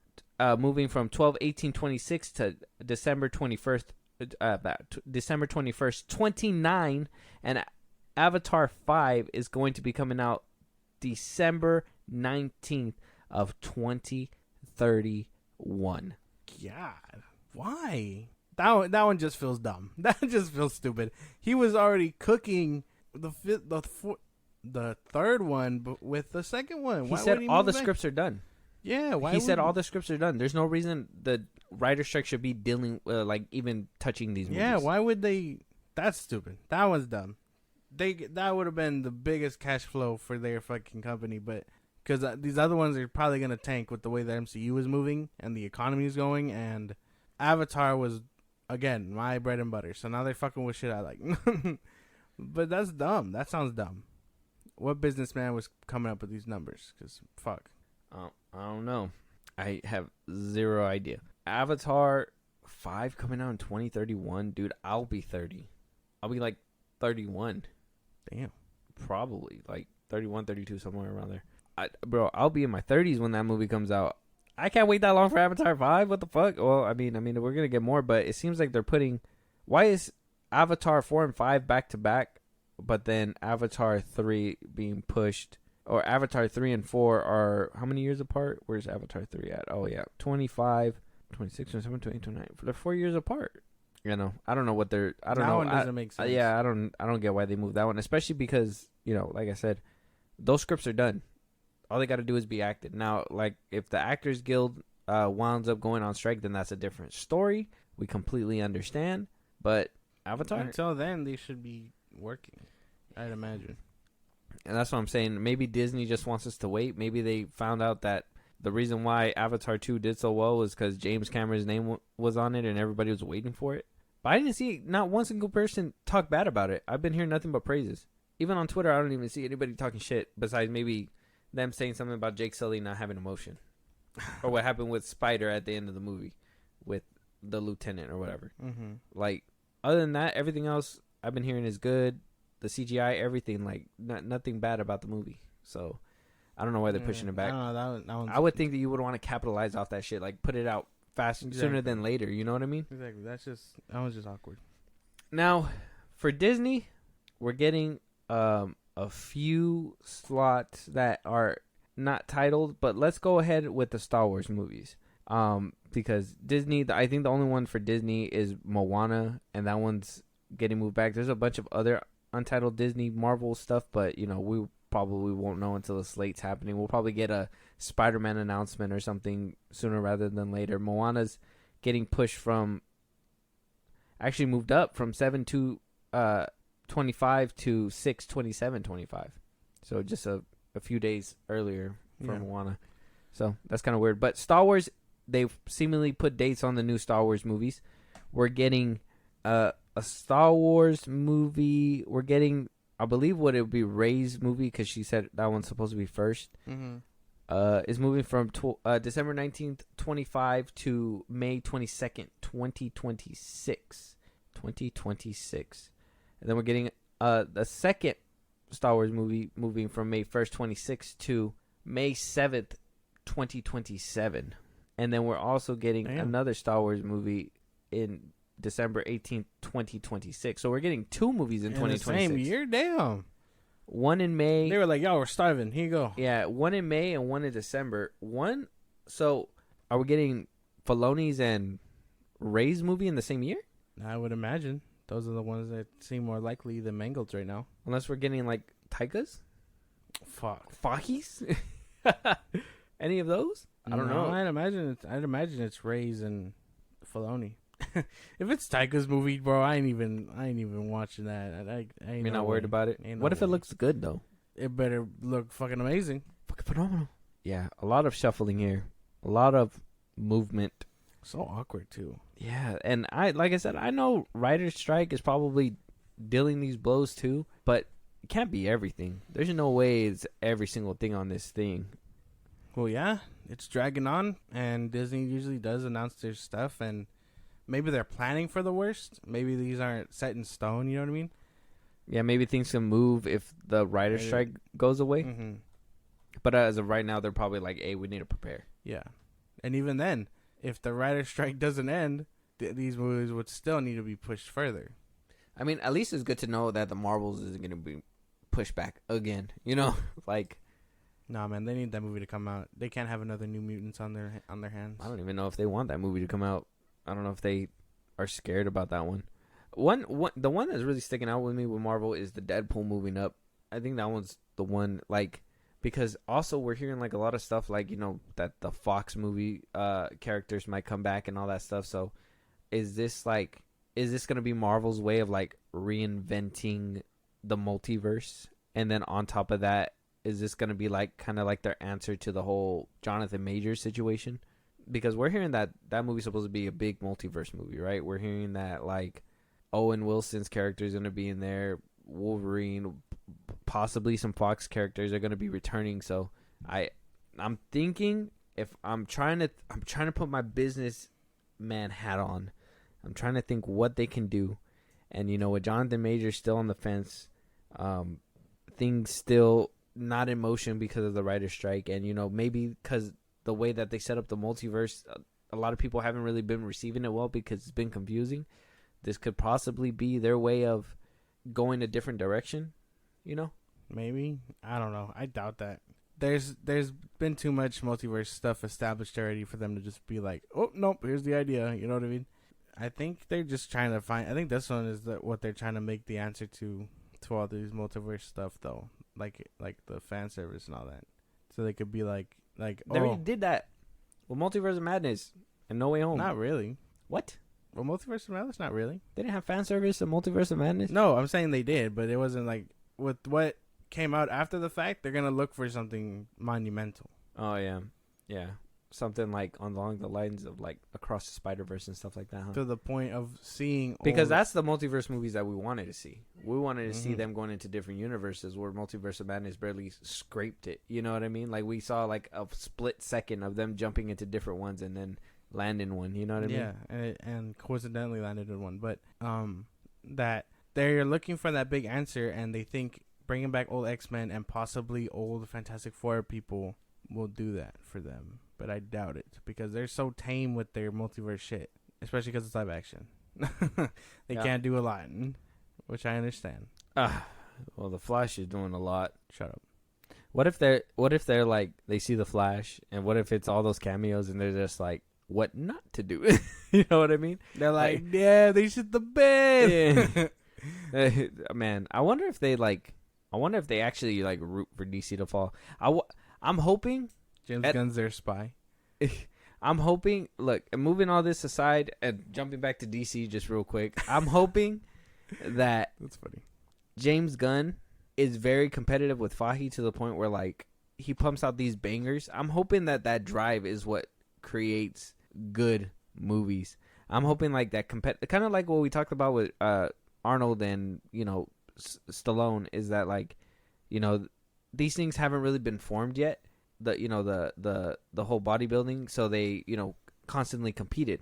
moving from 12/18/26 to December 21st, December 21st, 29, and Avatar 5 is going to be coming out December 19th of 2031. God, why? That one just feels dumb. That just feels stupid. He was already cooking the third one with the second one. He said all the scripts are done. Yeah, why? He said all the scripts are done. There's no reason the writer strike should be dealing, even touching these movies. Yeah, why would they? That's stupid. That one's dumb. That would have been the biggest cash flow for their fucking company, but because these other ones are probably gonna tank with the way the MCU is moving and the economy is going, and Avatar was again my bread and butter. So now they're fucking with shit I like. But that's dumb. That sounds dumb. What businessman was coming up with these numbers? Because fuck. I don't know. I have zero idea. Avatar 5 coming out in 2031. Dude, I'll be 30. I'll be like 31. Damn. Probably like 31, 32, somewhere around there. Bro, I'll be in my 30s when that movie comes out. I can't wait that long for Avatar 5. What the fuck? Well, I mean, we're going to get more, but it seems like they're putting... Why is Avatar 4 and 5 back to back, but then Avatar 3 being pushed... Or Avatar 3 and 4 are how many years apart? Where's Avatar 3 at? Oh, yeah. 25, 26, 27, 28, 29. They're 4 years apart. You know, I don't know what they're... I don't know. That one doesn't make sense. Yeah, I don't get why they moved that one. Especially because, like I said, those scripts are done. All they got to do is be acted. Now, like, if the Actors Guild winds up going on strike, then that's a different story. We completely understand. But Avatar... Until then, they should be working, I'd imagine. And that's what I'm saying. Maybe Disney just wants us to wait. Maybe they found out that the reason why Avatar 2 did so well was because James Cameron's name was on it and everybody was waiting for it. But I didn't see not one single person talk bad about it. I've been hearing nothing but praises. Even on Twitter, I don't even see anybody talking shit besides maybe them saying something about Jake Sully not having emotion. Or what happened with Spider at the end of the movie with the lieutenant or whatever. Mm-hmm. Like, other than that, everything else I've been hearing is good. The CGI, everything, like, nothing bad about the movie. So, I don't know why they're pushing it back. I would think that you would want to capitalize off that shit. Like, put it out sooner than later. You know what I mean? Exactly. That was just awkward. Now, for Disney, we're getting a few slots that are not titled, but let's go ahead with the Star Wars movies. Because Disney, I think the only one for Disney is Moana, and that one's getting moved back. There's a bunch of other untitled Disney Marvel stuff, but we probably won't know until the slate's happening. We'll probably get a Spider-Man announcement or something sooner rather than later. Moana's getting pushed actually moved up from 7/2/25 to 6/27/25. So just a few days earlier for Moana. So that's kind of weird. But Star Wars, they've seemingly put dates on the new Star Wars movies. We're getting a Star Wars movie. We're getting, I believe, what it would be Rey's movie, because she said that one's supposed to be first. Mm-hmm. Is moving from December 19th, 25 to May 22nd, 2026. 2026. And then we're getting the second Star Wars movie moving from May 1st, 26 to May 7th, 2027. And then we're also getting another Star Wars movie in December 18th, 2026. So we're getting two movies in 2026. The same year? Damn. One in May. They were like, yo, we're starving. Here you go. Yeah, one in May and one in December. So are we getting Filoni's and Rey's movie in the same year? I would imagine. Those are the ones that seem more likely than Mangold's right now. Unless we're getting like Taika's? Fuck. Faki's? Any of those? I don't know. I'd imagine it's Rey's and Filoni. If it's Taika's movie, bro, I ain't even watching that. You're not worried about it? What if it looks good, though? It better look fucking amazing. Fucking phenomenal. Yeah, a lot of shuffling here. A lot of movement. So awkward, too. Yeah, and like I said, I know writer's strike is probably dealing these blows, too, but it can't be everything. There's no way it's every single thing on this thing. Well, yeah. it's dragging on, and Disney usually does announce their stuff, and maybe they're planning for the worst. Maybe these aren't set in stone. You know what I mean? Yeah, maybe things can move if the writer's strike goes away. Mm-hmm. But as of right now, they're probably like, hey, we need to prepare. Yeah, and even then, if the writer's strike doesn't end, these movies would still need to be pushed further. I mean, at least it's good to know that the Marvels isn't going to be pushed back again. You know, like, Nah, man, they need that movie to come out. They can't have another New Mutants on their hands. I don't even know if they want that movie to come out. I don't know if they are scared about that one. The one that's really sticking out with me with Marvel is the Deadpool moving up. I think that one's the one, like, because also we're hearing like a lot of stuff like, you know, that the Fox movie characters might come back and all that stuff. So is this going to be Marvel's way of like reinventing the multiverse? And then on top of that, is this going to be like kind of like their answer to the whole Jonathan Majors situation? Because we're hearing that movie's supposed to be a big multiverse movie, right? We're hearing that like Owen Wilson's character is going to be in there, Wolverine, possibly some Fox characters are going to be returning. So I'm thinking, if I'm trying to put my businessman hat on, I'm trying to think what they can do. And you know, with Jonathan Majors still on the fence, things still not in motion because of the writer's strike, and you know, maybe because the way that they set up the multiverse, a lot of people haven't really been receiving it well because it's been confusing. This could possibly be their way of going a different direction, you know? Maybe. I don't know. I doubt that. There's been too much multiverse stuff established already for them to just be like, oh, nope, here's the idea. You know what I mean? I think they're just trying to find... I think this one is what they're trying to make the answer to all these multiverse stuff, though. Like the fan service and all that. So they could be like They already did that with Multiverse of Madness and No Way Home. Not really. What? Well, Multiverse of Madness, not really. They didn't have fan service in Multiverse of Madness? No, I'm saying they did, but it wasn't like... With what came out after the fact, they're going to look for something monumental. Oh, yeah. Yeah. Something like along the lines of like Across the Spider-Verse and stuff like that, huh? To the point of seeing... Because that's the multiverse movies that we wanted to see. We wanted to see them going into different universes where Multiverse of Madness barely scraped it. You know what I mean? Like, we saw like a split second of them jumping into different ones and then landing one. You know what I mean? Yeah, and coincidentally landed in one. But that they're looking for that big answer, and they think bringing back old X-Men and possibly old Fantastic Four people will do that for them. But I doubt it, because they're so tame with their multiverse shit, especially because it's live action. They can't do a lot, which I understand. Well, the Flash is doing a lot. Shut up. What if they're like, they see the Flash, and what if it's all those cameos and they're just like, what not to do? You know what I mean? They're like, yeah, they shit the bed. Yeah. Man, I wonder if they actually like root for DC to fall. I'm hoping James Gunn's their spy. I'm hoping, look, moving all this aside and jumping back to DC just real quick, I'm hoping that That's funny. James Gunn is very competitive with Fahey to the point where like he pumps out these bangers. I'm hoping that drive is what creates good movies. I'm hoping like that kind of like what we talked about with Arnold and, you know, Stallone, is that like, you know, these things haven't really been formed yet. The whole bodybuilding, so they, you know, constantly competed,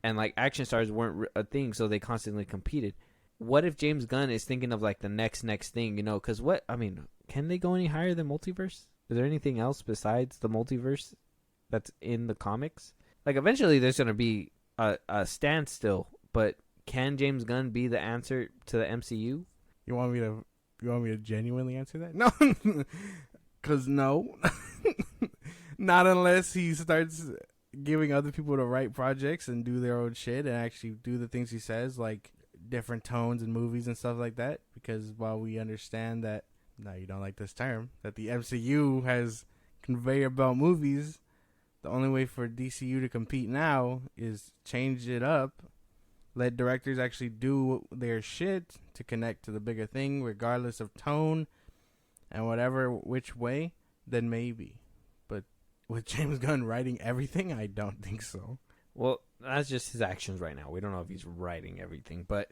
and like action stars weren't a thing, so they constantly competed. What if James Gunn is thinking of like the next thing, you know? Because can they go any higher than multiverse? Is there anything else besides the multiverse that's in the comics? Like, eventually there's gonna be a standstill, but can James Gunn be the answer to the MCU? You want me to genuinely answer that? No. Because no. Not unless he starts giving other people to write projects and do their own shit and actually do the things he says, like different tones in movies and stuff like that. Because while we understand that, no, you don't like this term, that the MCU has conveyor belt movies, the only way for DCU to compete now is change it up, let directors actually do their shit to connect to the bigger thing, regardless of tone and whatever which way, then maybe. But with James Gunn writing everything, I don't think so. Well, that's just his actions right now. We don't know if he's writing everything, but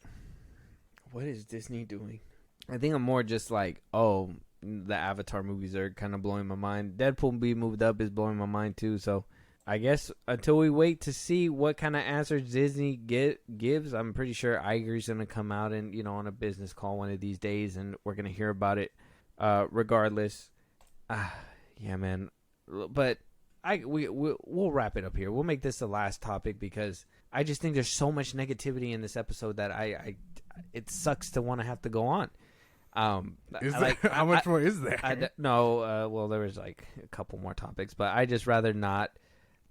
what is Disney doing? I think I'm more just like, oh, the Avatar movies are kind of blowing my mind. Deadpool being moved up is blowing my mind too. So I guess until we wait to see what kind of answers Disney gives, I'm pretty sure Iger's going to come out and, you know, on a business call one of these days, and we're going to hear about it regardless. Yeah, man. But we'll wrap it up here. We'll make this the last topic because I just think there's so much negativity in this episode that it sucks to want to have to go on. How much more is there? No, well, there was like a couple more topics, but I just rather not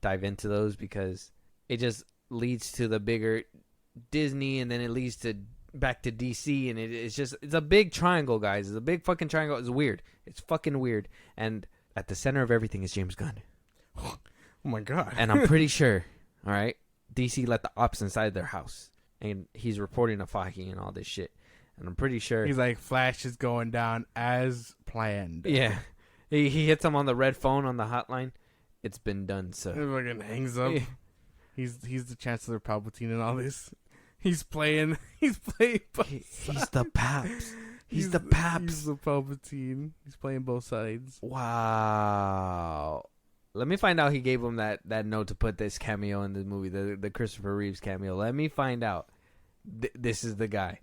dive into those because it just leads to the bigger Disney, and then it leads to back to DC, and it's a big triangle, guys. It's a big fucking triangle. It's weird. It's fucking weird. And at the center of everything is James Gunn. Oh my god. And I'm pretty sure, all right, DC let the ops inside their house, and he's reporting to Feige and all this shit. And I'm pretty sure he's like, Flash is going down as planned. Yeah. He hits him on the red phone on the hotline. It's been done, sir. He fucking hangs up. Yeah. He's the Chancellor Palpatine and all this. He's playing he's the Paps. He's the Paps. He's the Palpatine. He's playing both sides. Wow. Let me find out he gave him that note to put this cameo in the movie, the Christopher Reeves cameo. Let me find out. This is the guy.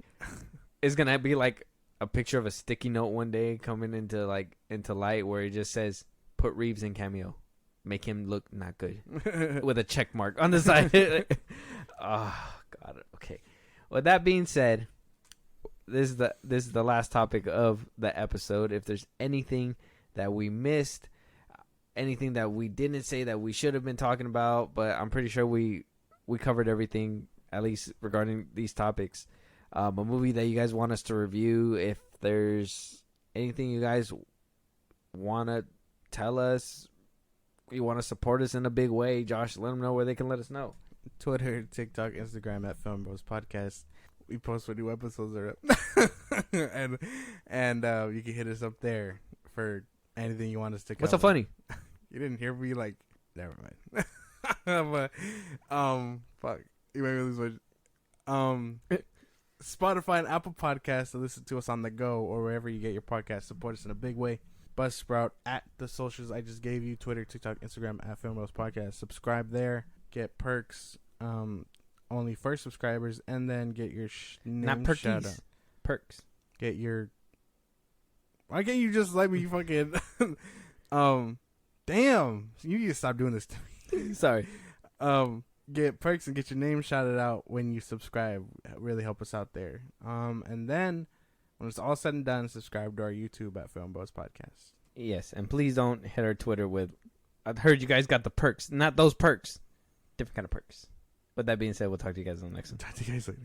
It's gonna be like a picture of a sticky note one day coming into light where it just says, "Put Reeves in cameo, make him look not good," with a check mark on the side. Oh God. Okay. With that being said, this is the last topic of the episode. If there's anything that we missed, anything that we didn't say that we should have been talking about, but I'm pretty sure we covered everything, at least regarding these topics. A movie that you guys want us to review. If there's anything you guys want to tell us, you want to support us in a big way, Josh, let them know where they can let us know. Twitter, TikTok, Instagram at Film Bros Podcast. We post when new episodes are up. and you can hit us up there for anything you want us to cover. What's so funny? You didn't hear me? Like, never mind. But, fuck. You made me lose my... Spotify and Apple Podcasts to listen to us on the go or wherever you get your podcast. Support us in a big way. Buzzsprout at the socials I just gave you. Twitter, TikTok, Instagram at Film Bros Podcast. Subscribe there. Get perks. Only first subscribers, and then get your name not shout out. Perks. Get your... Why can't you just let me fucking... Damn. You need to stop doing this to me. Sorry. Get perks and get your name shouted out when you subscribe. Really help us out there. And then when it's all said and done, subscribe to our YouTube at Film Bros Podcast. Yes, and please don't hit our Twitter with, "I heard you guys got the perks." Not those perks. Different kind of perks. With that being said, we'll talk to you guys on the next one. Talk to you guys later.